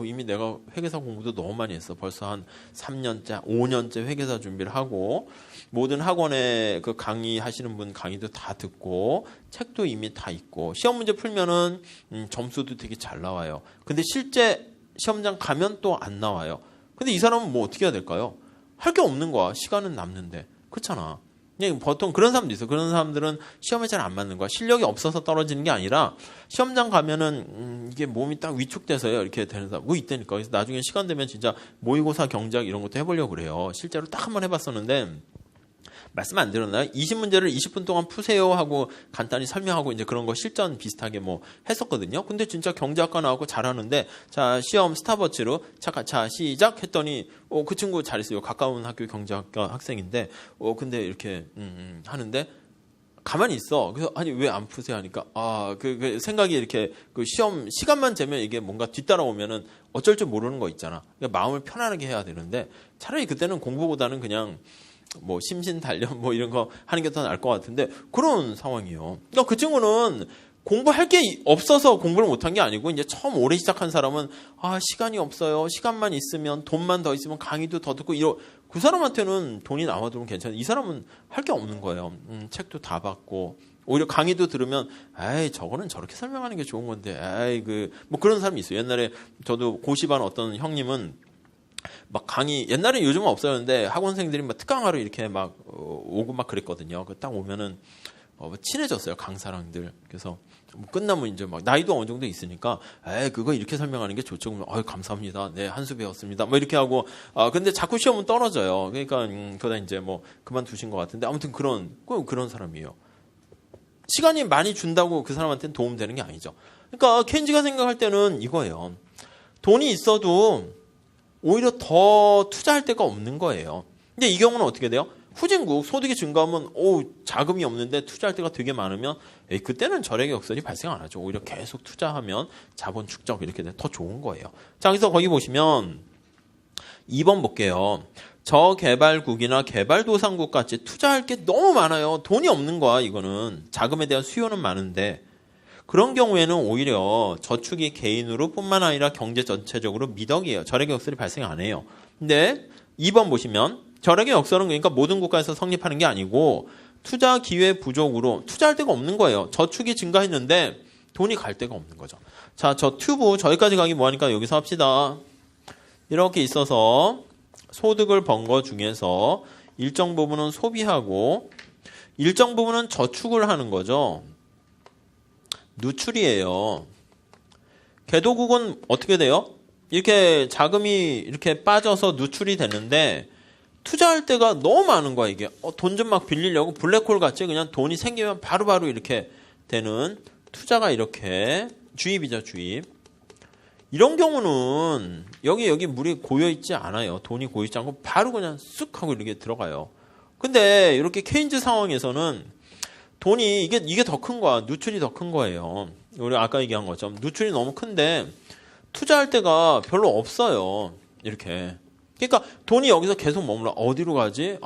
이미 내가 회계사 공부도 너무 많이 했어. 벌써 한 3년째, 5년째 회계사 준비를 하고 모든 학원에 그 강의하시는 분 강의도 다 듣고 책도 이미 다 있고 시험 문제 풀면은 점수도 되게 잘 나와요. 근데 실제 시험장 가면 또 안 나와요. 근데 이 사람은 뭐 어떻게 해야 될까요? 할 게 없는 거야. 시간은 남는데. 그렇잖아. 보통 그런 사람도 있어. 그런 사람들은 시험에 잘 안 맞는 거야. 실력이 없어서 떨어지는 게 아니라 시험장 가면은 이게 몸이 딱 위축돼서요. 이렇게 되는 사람 뭐 있다니까. 그래서 나중에 시간 되면 진짜 모의고사 경작 이런 것도 해보려고 그래요. 실제로 딱 한번 해봤었는데 말씀 안 드렸나요? 20문제를 20분 동안 푸세요 하고 간단히 설명하고 이제 그런 거 실전 비슷하게 뭐 했었거든요. 근데 진짜 경제학과 나오고 잘하는데 자 시험 스탑워치로 자 시작 했더니 그 친구 잘했어요. 가까운 학교 경제학과 학생인데 근데 이렇게 하는데 가만히 있어. 그래서 아니 왜 안 푸세요 하니까 그 생각이 이렇게 그 시험 시간만 재면 이게 뭔가 뒤따라오면은 어쩔 줄 모르는 거 있잖아. 그러니까 마음을 편안하게 해야 되는데 차라리 그때는 공부보다는 그냥 뭐 심신 단련 뭐 이런 거 하는 게 더 나을 것 같은데 그런 상황이에요. 그러니까 그 친구는 공부할 게 없어서 공부를 못한 게 아니고 이제 처음 올해 시작한 사람은 시간이 없어요. 시간만 있으면 돈만 더 있으면 강의도 더 듣고 그 사람한테는 돈이 남아도면 괜찮아요. 이 사람은 할 게 없는 거예요. 책도 다 받고 오히려 강의도 들으면 저거는 저렇게 설명하는 게 좋은 건데 뭐 그런 사람이 있어요. 옛날에 저도 고시반 어떤 형님은 막 강의 옛날에 요즘은 없었는데 학원생들이 막 특강하러 이렇게 막 오고 막 그랬거든요. 그 딱 오면은 친해졌어요 강사랑들. 그래서 뭐 끝나면 이제 막 나이도 어느 정도 있으니까 그거 이렇게 설명하는 게 좋죠. 그러면 감사합니다. 네 한 수 배웠습니다. 뭐 이렇게 하고 근데 자꾸 시험은 떨어져요. 그러니까 그러다 이제 뭐 그만두신 것 같은데 아무튼 그런 사람이에요. 시간이 많이 준다고 그 사람한테는 도움되는 게 아니죠. 그러니까 케인즈가 생각할 때는 이거예요. 돈이 있어도 오히려 더 투자할 데가 없는 거예요. 근데 이 경우는 어떻게 돼요? 후진국 소득이 증가하면 자금이 없는데 투자할 데가 되게 많으면 그때는 절약의 역설이 발생 안 하죠. 오히려 계속 투자하면 자본 축적 이렇게 돼 더 좋은 거예요. 자, 그래서 거기 보시면 2번 볼게요. 저개발국이나 개발도상국 같이 투자할 게 너무 많아요. 돈이 없는 거야. 이거는 자금에 대한 수요는 많은데 그런 경우에는 오히려 저축이 개인으로 뿐만 아니라 경제 전체적으로 미덕이에요. 절약의 역설이 발생 안 해요. 근데 2번 보시면 절약의 역설은 그러니까 모든 국가에서 성립하는 게 아니고 투자 기회 부족으로 투자할 데가 없는 거예요. 저축이 증가했는데 돈이 갈 데가 없는 거죠. 자, 저 튜브 저기까지 가기 뭐하니까 여기서 합시다. 이렇게 있어서 소득을 번 거 중에서 일정 부분은 소비하고 일정 부분은 저축을 하는 거죠. 누출이에요. 개도국은 어떻게 돼요? 이렇게 자금이 이렇게 빠져서 누출이 되는데 투자할 때가 너무 많은 거야 이게. 돈 좀 막 빌리려고 블랙홀 같이 그냥 돈이 생기면 바로바로 이렇게 되는 투자가 이렇게 주입이죠 주입. 이런 경우는 여기 물이 고여있지 않아요. 돈이 고여있지 않고 바로 그냥 쑥 하고 이렇게 들어가요. 근데 이렇게 케인즈 상황에서는 돈이 이게 더 큰 거야. 누출이 더 큰 거예요. 우리 아까 얘기한 것처럼 누출이 너무 큰데 투자할 데가 별로 없어요. 이렇게. 그러니까 돈이 여기서 계속 머물러. 어디로 가지?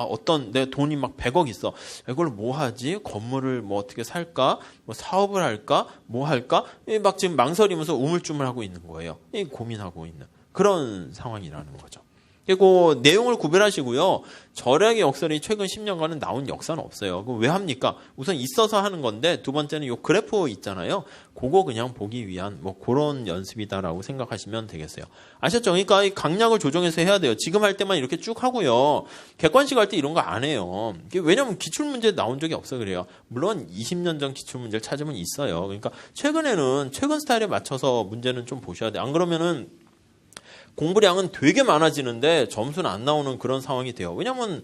내 돈이 막 100억 있어. 이걸 뭐 하지? 건물을 뭐 어떻게 살까? 뭐 사업을 할까? 뭐 할까? 막 지금 망설이면서 우물쭈물하고 있는 거예요. 고민하고 있는 그런 상황이라는 거죠. 그리고 내용을 구별하시고요. 절약의 역설이 최근 10년간은 나온 역사는 없어요. 그럼 왜 합니까? 우선 있어서 하는 건데 두 번째는 요 그래프 있잖아요. 그거 그냥 보기 위한 뭐 그런 연습이다라고 생각하시면 되겠어요. 아셨죠? 그러니까 이 강약을 조정해서 해야 돼요. 지금 할 때만 이렇게 쭉 하고요. 객관식 할 때 이런 거 안 해요. 왜냐면 기출문제 나온 적이 없어 그래요. 물론 20년 전 기출문제를 찾으면 있어요. 그러니까 최근에는 최근 스타일에 맞춰서 문제는 좀 보셔야 돼요. 안 그러면은 공부량은 되게 많아지는데 점수는 안 나오는 그런 상황이 돼요. 왜냐면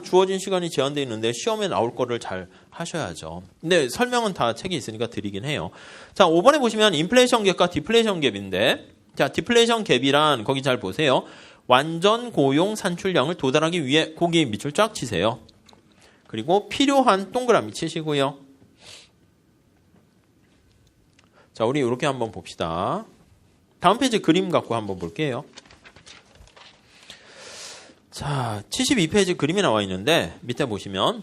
주어진 시간이 제한되어 있는데 시험에 나올 거를 잘 하셔야죠. 근데 설명은 다 책에 있으니까 드리긴 해요. 자, 5번에 보시면 인플레이션 갭과 디플레이션 갭인데 자, 디플레이션 갭이란 거기 잘 보세요. 완전 고용 산출량을 도달하기 위해 거기에 밑줄 쫙 치세요. 그리고 필요한 동그라미 치시고요. 자, 우리 이렇게 한번 봅시다. 다음 페이지 그림 갖고 한번 볼게요. 자, 72페이지 그림이 나와 있는데 밑에 보시면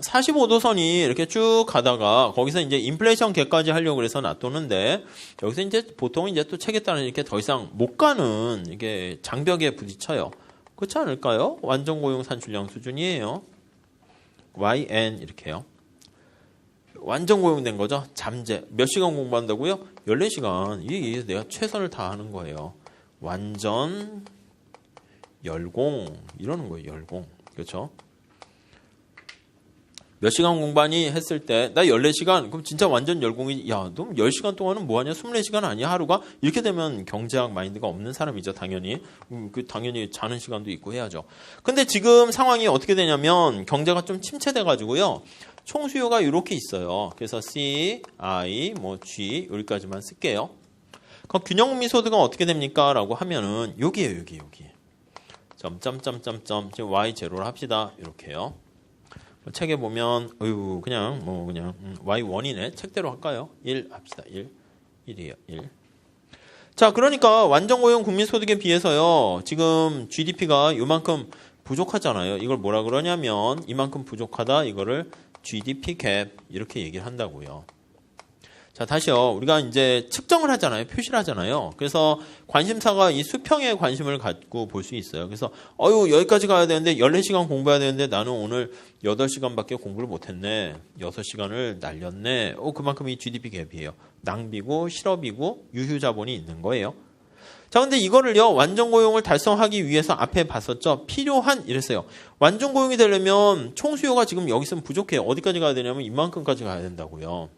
45도선이 이렇게 쭉 가다가 거기서 이제 인플레이션 갭까지 하려고 해서 놔두는데 여기서 이제 보통 이제 또 책에 따라 이렇게 더 이상 못 가는 이게 장벽에 부딪혀요. 그렇지 않을까요? 완전 고용 산출량 수준이에요. YN 이렇게요. 완전 고용된 거죠. 잠재. 몇 시간 공부한다고요? 14시간. 이게 내가 최선을 다하는 거예요. 완전 열공 이러는 거예요. 열공. 그렇죠? 몇 시간 공부하니 했을 때 나 14시간 그럼 진짜 완전 열공이 야, 너 10시간 동안은 뭐 하냐? 24시간 아니야? 하루가? 이렇게 되면 경제학 마인드가 없는 사람이죠. 당연히. 당연히 자는 시간도 있고 해야죠. 근데 지금 상황이 어떻게 되냐면 경제가 좀 침체돼 가지고요. 총 수요가 이렇게 있어요. 그래서 C, I, 뭐 G 여기까지만 쓸게요. 그럼 균형미 소득은 어떻게 됩니까? 라고 하면은 여기에요. 여기. 점점점점점 지금 Y0를 합시다. 이렇게요. 책에 보면 그냥 Y1이네. 책대로 할까요? 1 합시다. 1이에요. 1. 자, 그러니까 완전 고용 국민 소득에 비해서요. 지금 GDP가 요만큼 부족하잖아요. 이걸 뭐라 그러냐면 이만큼 부족하다. 이거를 GDP 갭 이렇게 얘기를 한다고요. 자, 다시요. 우리가 이제 측정을 하잖아요. 표시를 하잖아요. 그래서 관심사가 이 수평에 관심을 갖고 볼 수 있어요. 그래서 여기까지 가야 되는데 14시간 공부해야 되는데 나는 오늘 8시간밖에 공부를 못했네. 6시간을 날렸네. 그만큼 이 GDP 갭이에요. 낭비고 실업이고 유휴자본이 있는 거예요. 자, 근데 이거를요, 완전 고용을 달성하기 위해서 앞에 봤었죠? 필요한, 이랬어요. 완전 고용이 되려면 총 수요가 지금 여기 있으면 부족해요. 어디까지 가야 되냐면 이만큼까지 가야 된다고요.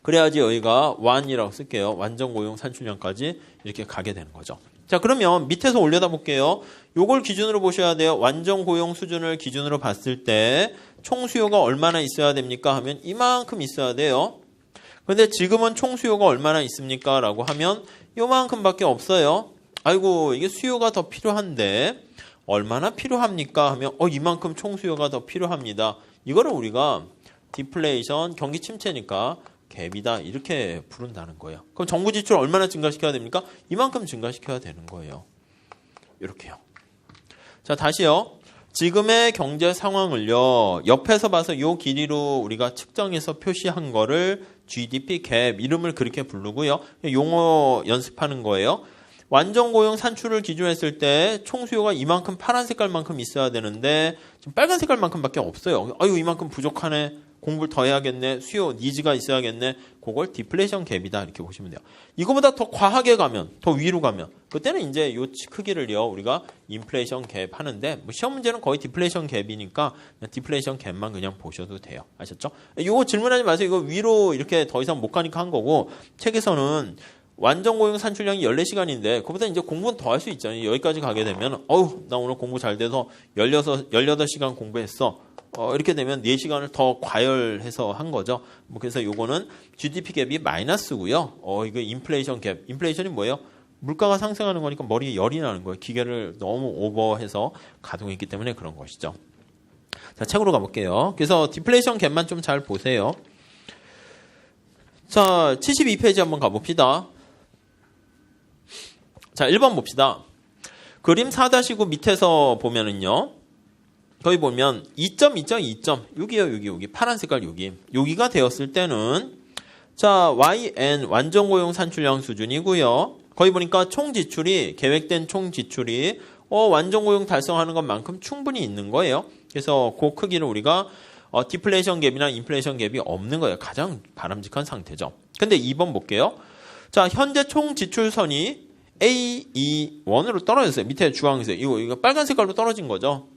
그래야지 여기가 완이라고 쓸게요. 완전 고용 산출량까지 이렇게 가게 되는 거죠. 자, 그러면 밑에서 올려다 볼게요. 요걸 기준으로 보셔야 돼요. 완전 고용 수준을 기준으로 봤을 때 총 수요가 얼마나 있어야 됩니까? 하면 이만큼 있어야 돼요. 근데 지금은 총 수요가 얼마나 있습니까? 라고 하면 요만큼밖에 없어요. 아이고, 이게 수요가 더 필요한데 얼마나 필요합니까? 하면 이만큼 총 수요가 더 필요합니다. 이거를 우리가 디플레이션, 경기 침체니까 갭이다 이렇게 부른다는 거예요. 그럼 정부 지출 얼마나 증가시켜야 됩니까? 이만큼 증가시켜야 되는 거예요. 이렇게요. 자, 다시요. 지금의 경제 상황을요. 옆에서 봐서 이 길이로 우리가 측정해서 표시한 거를 GDP 갭 이름을 그렇게 부르고요. 용어 연습하는 거예요. 완전 고용 산출을 기준했을 때 총 수요가 이만큼 파란 색깔만큼 있어야 되는데 지금 빨간 색깔만큼밖에 없어요. 이만큼 부족하네. 공부를 더 해야겠네. 수요 니즈가 있어야겠네. 그걸 디플레이션 갭이다 이렇게 보시면 돼요. 이거보다 더 과하게 가면, 더 위로 가면 그때는 이제 요 크기를요 우리가 인플레이션 갭 하는데 시험 문제는 거의 디플레이션 갭이니까 그냥 디플레이션 갭만 그냥 보셔도 돼요. 아셨죠? 이거 질문하지 마세요. 이거 위로 이렇게 더 이상 못 가니까 한 거고 책에서는 완전 고용 산출량이 14시간인데 그보다 이제 공부는 더 할 수 있잖아요. 여기까지 가게 되면 나 오늘 공부 잘 돼서 18시간 공부했어. 이렇게 되면 4시간을 더 과열해서 한 거죠. 그래서 요거는 GDP 갭이 마이너스고요. 이거 인플레이션 갭. 인플레이션이 뭐예요? 물가가 상승하는 거니까 머리에 열이 나는 거예요. 기계를 너무 오버해서 가동했기 때문에 그런 것이죠. 자, 책으로 가볼게요. 그래서 디플레이션 갭만 좀 잘 보세요. 자, 72페이지 한번 가봅시다. 자, 1번 봅시다. 그림 4-9 밑에서 보면은요. 거기 보면 2점, 2점. 여기요, 여기. 파란 색깔 여기가 되었을 때는 자, YN 완전 고용 산출량 수준이고요. 거기 보니까 총 지출이 계획된 총 지출이 완전 고용 달성하는 것만큼 충분히 있는 거예요. 그래서 그 크기를 우리가 디플레이션 갭이나 인플레이션 갭이 없는 거예요. 가장 바람직한 상태죠. 근데 2번 볼게요. 자, 현재 총 지출선이 A21으로 떨어졌어요. 밑에 주황색. 이거 빨간 색깔로 떨어진 거죠.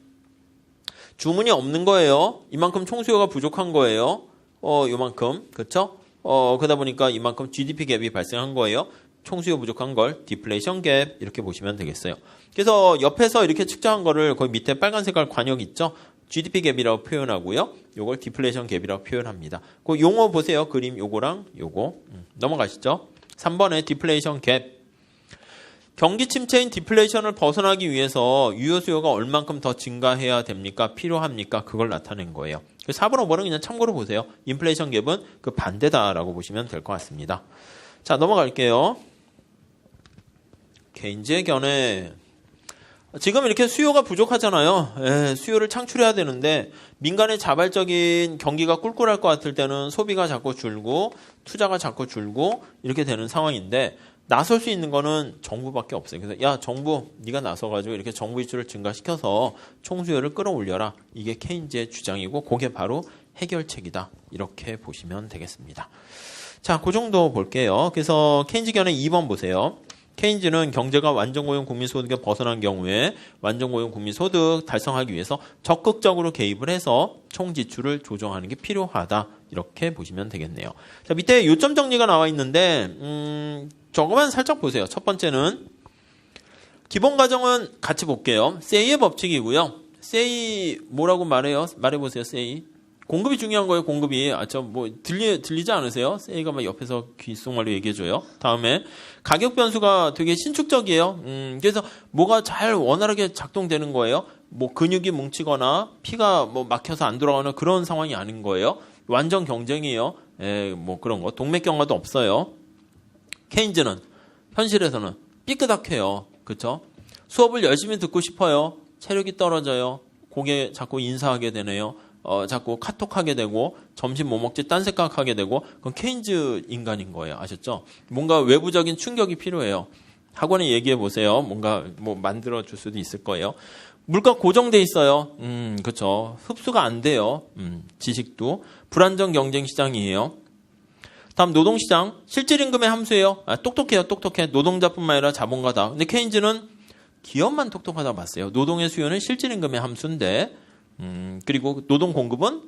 주문이 없는 거예요. 이만큼 총수요가 부족한 거예요. 요만큼. 그렇죠? 그러다 보니까 이만큼 GDP 갭이 발생한 거예요. 총수요 부족한 걸 디플레이션 갭 이렇게 보시면 되겠어요. 그래서 옆에서 이렇게 측정한 거를 거기 밑에 빨간 색깔 관역 있죠? GDP 갭이라고 표현하고요. 요걸 디플레이션 갭이라고 표현합니다. 그 용어 보세요. 그림 요거랑 요거. 넘어가시죠. 3번에 디플레이션 갭. 경기 침체인 디플레이션을 벗어나기 위해서 유효 수요가 얼만큼 더 증가해야 됩니까? 필요합니까? 그걸 나타낸 거예요. 4번, 5번은 그냥 참고로 보세요. 인플레이션 갭은 그 반대다라고 보시면 될 것 같습니다. 자, 넘어갈게요. 케인즈의 견해. 지금 이렇게 수요가 부족하잖아요. 수요를 창출해야 되는데 민간의 자발적인 경기가 꿀꿀할 것 같을 때는 소비가 자꾸 줄고 투자가 자꾸 줄고 이렇게 되는 상황인데 나설 수 있는 거는 정부밖에 없어요. 그래서 야 정부 네가 나서가지고 이렇게 정부 이출을 증가시켜서 총수요를 끌어올려라. 이게 케인즈의 주장이고 그게 바로 해결책이다. 이렇게 보시면 되겠습니다. 자, 그 정도 볼게요. 그래서 케인즈 견해 2번 보세요. 케인즈는 경제가 완전고용 국민소득에 벗어난 경우에 완전고용 국민소득 달성하기 위해서 적극적으로 개입을 해서 총지출을 조정하는 게 필요하다. 이렇게 보시면 되겠네요. 자, 밑에 요점 정리가 나와 있는데 저거만 살짝 보세요. 첫 번째는 기본 가정은 같이 볼게요. 세이의 법칙이고요. 세이 뭐라고 말해보세요. 세이. 공급이 중요한 거예요. 공급이. 들리지 않으세요? 세이가 막 옆에서 귓속말로 얘기해줘요. 다음에 가격 변수가 되게 신축적이에요. 그래서 뭐가 잘 원활하게 작동되는 거예요. 뭐 근육이 뭉치거나 피가 뭐 막혀서 안 돌아가는 그런 상황이 아닌 거예요. 완전 경쟁이에요. 뭐 그런 거. 동맥경화도 없어요. 케인즈는 현실에서는 삐끄덕해요. 그렇죠? 수업을 열심히 듣고 싶어요. 체력이 떨어져요. 고개 자꾸 인사하게 되네요. 자꾸 카톡하게 되고 점심 뭐 먹지 딴 생각하게 되고 그건 케인즈 인간인 거예요. 아셨죠? 뭔가 외부적인 충격이 필요해요. 학원에 얘기해 보세요. 뭔가 뭐 만들어 줄 수도 있을 거예요. 물가 고정돼 있어요. 그렇죠. 흡수가 안 돼요. 지식도 불안정 경쟁 시장이에요. 다음 노동시장 실질임금의 함수예요. 똑똑해요. 똑똑해. 노동자뿐만 아니라 자본가다. 근데 케인즈는 기업만 똑똑하다 봤어요. 노동의 수요는 실질임금의 함수인데 그리고 노동 공급은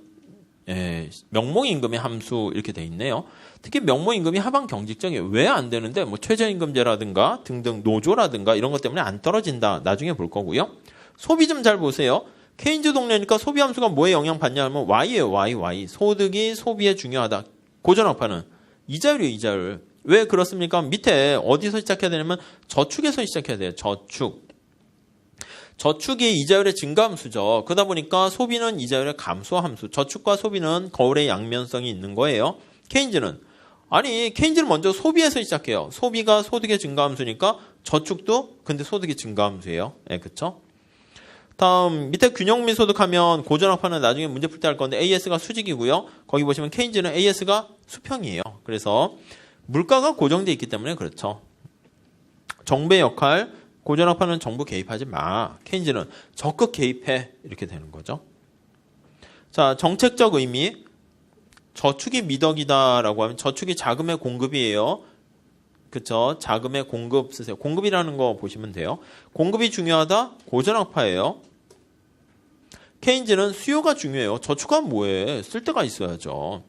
명목임금의 함수 이렇게 돼 있네요. 특히 명목임금이 하방 경직적이에요. 왜 안 되는데 뭐 최저임금제라든가 등등 노조라든가 이런 것 때문에 안 떨어진다. 나중에 볼 거고요. 소비 좀 잘 보세요. 케인즈 동네니까 소비 함수가 뭐에 영향 받냐 하면 Y예요. Y. 소득이 소비에 중요하다. 고전학파는 이자율이에요. 이자율. 왜 그렇습니까? 밑에 어디서 시작해야 되냐면 저축에서 시작해야 돼요. 저축이 이자율의 증가함수죠. 그러다 보니까 소비는 이자율의 감소함수. 저축과 소비는 거울의 양면성이 있는 거예요. 케인즈는 먼저 소비에서 시작해요. 소비가 소득의 증가함수니까 저축도 근데 소득의 증가함수예요. 그렇죠? 다음 밑에 균형민 소득하면 고전학파는 나중에 문제 풀 때 할 건데 AS가 수직이고요. 거기 보시면 케인즈는 AS가 수평이에요. 그래서 물가가 고정돼 있기 때문에 그렇죠. 정부의 역할 고전학파는 정부 개입하지 마. 케인즈는 적극 개입해. 이렇게 되는 거죠. 자, 정책적 의미. 저축이 미덕이다라고 하면 저축이 자금의 공급이에요. 그렇죠? 자금의 공급 쓰세요. 공급이라는 거 보시면 돼요. 공급이 중요하다? 고전학파예요. 케인즈는 수요가 중요해요. 저축하면 뭐해? 쓸 데가 있어야죠.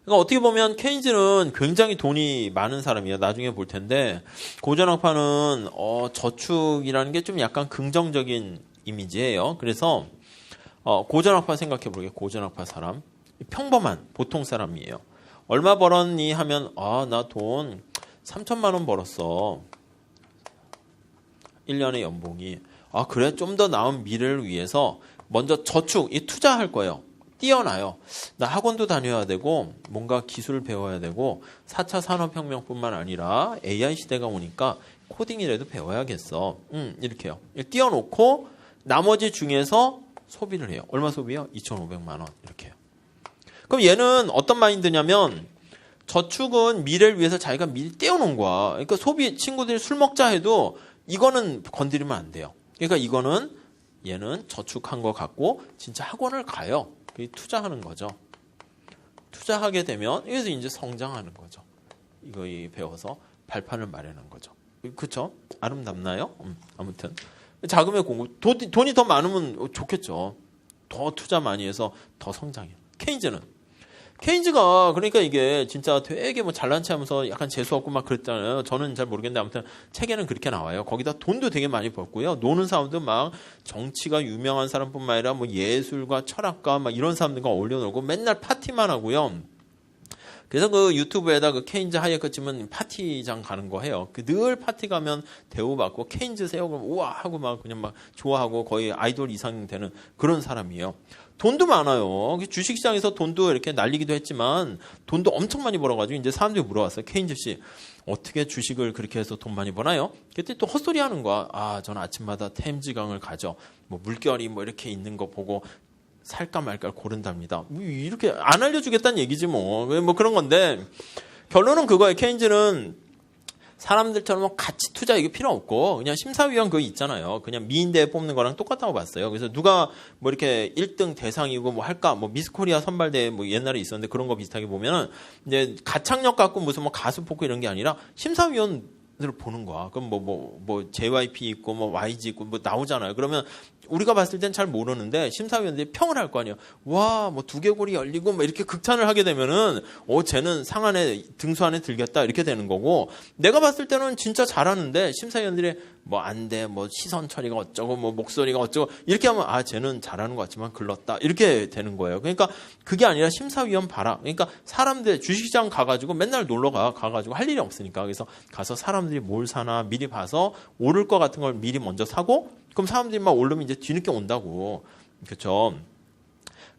그러니까 어떻게 보면 케인즈는 굉장히 돈이 많은 사람이에요. 나중에 볼 텐데 고전학파는 저축이라는 게 좀 약간 긍정적인 이미지예요. 그래서 고전학파 생각해 보게. 고전학파 사람 평범한 보통 사람이에요. 얼마 벌었니 하면 나 돈 3천만 원 벌었어. 1년의 연봉이. 그래? 좀 더 나은 미래를 위해서 먼저 저축, 투자할 거예요. 뛰어나요. 나 학원도 다녀야 되고 뭔가 기술을 배워야 되고 4차 산업혁명뿐만 아니라 AI 시대가 오니까 코딩이라도 배워야겠어. 이렇게요. 띄워놓고 나머지 중에서 소비를 해요. 얼마 소비요? 2,500만 원. 이렇게요. 그럼 얘는 어떤 마인드냐면 저축은 미래를 위해서 자기가 미리 떼어놓은 거야. 그러니까 소비 친구들이 술 먹자 해도 이거는 건드리면 안 돼요. 그러니까 얘는 저축한 거 갖고 진짜 학원을 가요. 투자하는 거죠. 투자하게 되면 여기서 이제 성장하는 거죠. 이거 배워서 발판을 마련한 거죠. 그렇죠? 아름답나요? 아무튼 자금의 공급, 돈이 더 많으면 좋겠죠. 더 투자 많이 해서 더 성장해요. 케인즈가 그러니까 이게 진짜 되게 뭐 잘난 체 하면서 약간 재수없고 막 그랬잖아요. 저는 잘 모르겠는데 아무튼 책에는 그렇게 나와요. 거기다 돈도 되게 많이 벌고요. 노는 사람도 막 정치가 유명한 사람뿐만 아니라 뭐 예술가 철학가 막 이런 사람들과 어울려 놀고 맨날 파티만 하고요. 그래서 그 유튜브에다 그 케인즈 하이에크 치면 파티장 가는 거 해요. 그 늘 파티 가면 대우받고 케인즈 세우고 우와 하고 막 그냥 막 좋아하고 거의 아이돌 이상 되는 그런 사람이에요. 돈도 많아요. 주식시장에서 돈도 이렇게 날리기도 했지만 돈도 엄청 많이 벌어가지고 이제 사람들이 물어봤어요. 케인즈 씨 어떻게 주식을 그렇게 해서 돈 많이 버나요? 그때 또 헛소리 하는 거야. 아, 저는 아침마다 템즈강을 가죠. 뭐 물결이 뭐 이렇게 있는 거 보고 살까 말까 고른답니다. 이렇게 안 알려주겠다는 얘기지 뭐. 뭐 그런 건데 결론은 그거예요. 케인즈는 사람들처럼 같이 투자 이게 필요 없고 그냥 심사위원 그거 있잖아요. 그냥 미인대회 뽑는 거랑 똑같다고 봤어요. 그래서 누가 뭐 이렇게 1등 대상이고 뭐 할까 뭐 미스코리아 선발대회 뭐 옛날에 있었는데 그런 거 비슷하게 보면은 이제 가창력 갖고 무슨 뭐 가수 뽑고 이런 게 아니라 심사위원 을 보는 거야. 그럼 뭐 JYP 있고 뭐 YG 있고 뭐 나오잖아요. 그러면 우리가 봤을 땐 잘 모르는데 심사위원들이 평을 할 거 아니에요. 와, 뭐 두개골이 열리고 뭐 이렇게 극찬을 하게 되면은 쟤는 상 안에 등수 안에 들겠다 이렇게 되는 거고 내가 봤을 때는 진짜 잘하는데 심사위원들이 뭐 안 돼, 뭐 시선 처리가 어쩌고 뭐 목소리가 어쩌고 이렇게 하면 쟤는 잘하는 것 같지만 글렀다 이렇게 되는 거예요. 그러니까 그게 아니라 심사위원 봐라. 그러니까 사람들 주식시장 가가지고 맨날 놀러 가가지고 할 일이 없으니까 그래서 가서 사람들이 뭘 사나 미리 봐서 오를 것 같은 걸 미리 먼저 사고 그럼 사람들이 막 오르면 이제 뒤늦게 온다고. 그렇죠.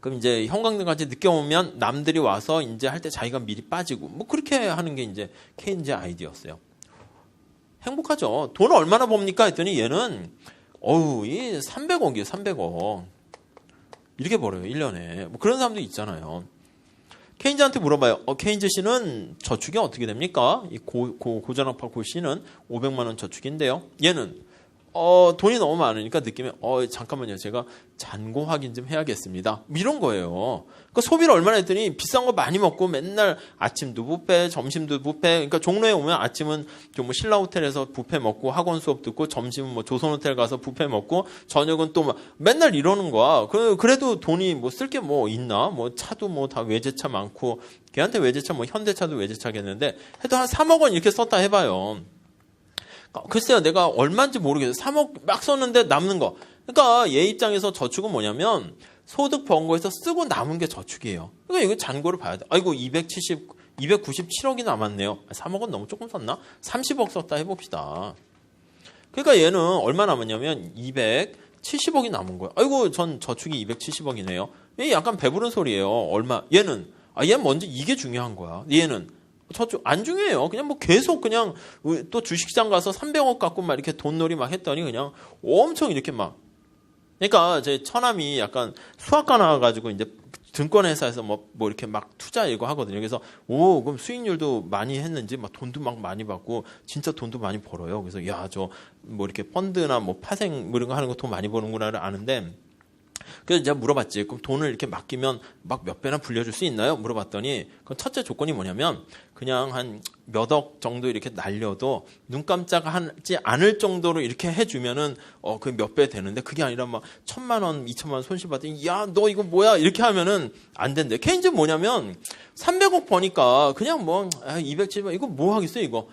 그럼 이제 형광등같이 늦게 오면 남들이 와서 이제 할 때 자기가 미리 빠지고 뭐 그렇게 하는 게 이제 케인즈 아이디어였어요. 행복하죠. 돈을 얼마나 법니까 했더니 얘는 이 300억이에요. 300억. 이렇게 벌어요. 1년에. 뭐 그런 사람도 있잖아요. 케인즈한테 물어봐요. 케인즈 씨는 저축이 어떻게 됩니까? 이 고전학파 고 씨는 500만 원 저축인데요. 얘는 돈이 너무 많으니까 느낌에 잠깐만요. 제가 잔고 확인 좀 해야겠습니다. 이런 거예요. 그러니까 소비를 얼마나 했더니 비싼 거 많이 먹고 맨날 아침도 뷔페, 점심도 뷔페. 그러니까 종로에 오면 아침은 좀 뭐 신라 호텔에서 뷔페 먹고 학원 수업 듣고 점심은 뭐 조선 호텔 가서 뷔페 먹고 저녁은 또 막 맨날 이러는 거야. 그래도 돈이 뭐 쓸 게 뭐 있나? 뭐 차도 뭐 다 외제차 많고 걔한테 외제차 뭐 현대차도 외제차겠는데 해도 한 3억 원 이렇게 썼다 해봐요. 글쎄요, 내가 얼마인지 모르겠어요. 3억 막 썼는데 남는 거. 그러니까 얘 입장에서 저축은 뭐냐면 소득 번 거에서 쓰고 남은 게 저축이에요. 그러니까 이거 잔고를 봐야 돼. 아이고 297억이 남았네요. 3억은 너무 조금 썼나? 30억 썼다 해봅시다. 그러니까 얘는 얼마 남았냐면 270억이 남은 거예요. 아이고 전 저축이 270억이네요. 얘 약간 배부른 소리예요. 얼마? 얘는 먼저 이게 중요한 거야. 얘는 저축 안 중요해요. 그냥 뭐 계속 그냥 또 주식시장 가서 300억 갖고 막 이렇게 돈놀이 막 했더니 그냥 엄청 이렇게 막. 그러니까 제 처남이 약간 수학과 나와가지고 이제 증권회사에서 뭐 이렇게 막 투자 이거 하거든요. 그래서 그럼 수익률도 많이 했는지 막 돈도 막 많이 받고 진짜 돈도 많이 벌어요. 그래서 저 뭐 이렇게 펀드나 뭐 파생 뭐 이런 거 하는 거 돈 많이 버는구나를 아는데. 그래서 제가 물어봤지. 그럼 돈을 이렇게 맡기면 막 몇 배나 불려줄 수 있나요? 물어봤더니 그 첫째 조건이 뭐냐면 그냥 한 몇 억 정도 이렇게 날려도 눈 깜짝하지 않을 정도로 이렇게 해주면은 그 몇 배 되는데 그게 아니라 막 1,000만 원, 2,000만 원 손실 받더니 너 이거 뭐야 이렇게 하면은 안 된대. 케인즈 뭐냐면 300억 버니까 그냥 뭐 270억 이거 뭐 하겠어요 이거.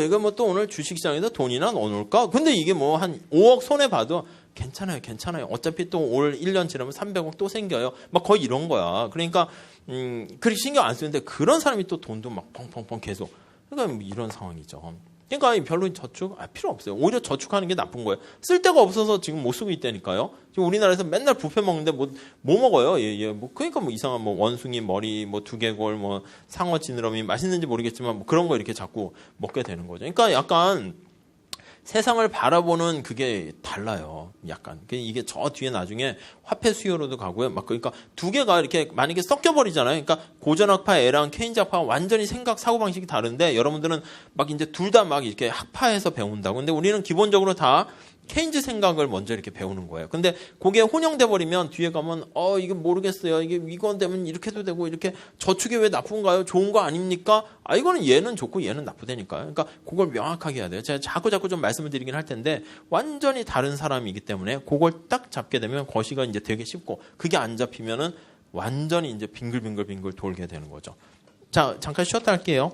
이거 뭐 또 오늘 주식시장에서 돈이나 넣어놓을까? 근데 이게 뭐 한 5억 손해봐도 괜찮아요. 어차피 또 올 1년 지나면 300억 또 생겨요. 막 거의 이런 거야. 그러니까, 그렇게 신경 안 쓰는데 그런 사람이 또 돈도 막 펑펑펑 계속. 그러니까 뭐 이런 상황이죠. 그러니까 별로 저축 필요 없어요. 오히려 저축하는 게 나쁜 거예요. 쓸 데가 없어서 지금 못 쓰고 있다니까요. 지금 우리나라에서 맨날 뷔페 먹는데 뭐 먹어요? 그러니까 뭐 이상한 뭐 원숭이 머리, 뭐 두개골, 뭐 상어 지느러미 맛있는지 모르겠지만 뭐 그런 거 이렇게 자꾸 먹게 되는 거죠. 그러니까 약간 세상을 바라보는 그게 달라요. 약간. 이게 저 뒤에 나중에 화폐 수요로도 가고요. 막 그러니까 두 개가 이렇게 만약에 섞여버리잖아요. 그러니까 고전학파 애랑 케인즈 학파가 완전히 사고방식이 다른데 여러분들은 막 이제 둘 다 막 이렇게 학파에서 배운다고. 근데 우리는 기본적으로 다 케인즈 생각을 먼저 이렇게 배우는 거예요. 근데 그게 혼용돼 버리면 뒤에 가면 이게 모르겠어요. 이건 되면 이렇게 해도 되고 이렇게 저축이 왜 나쁜가요? 좋은 거 아닙니까? 이거는 얘는 좋고 얘는 나쁘다니까요. 그러니까 그걸 명확하게 해야 돼요. 제가 자꾸 좀 말씀을 드리긴 할 텐데 완전히 다른 사람이기 때문에 그걸 딱 잡게 되면 거시가 이제 되게 쉽고 그게 안 잡히면은 완전히 이제 빙글빙글 돌게 되는 거죠. 자, 잠깐 쉬었다 할게요.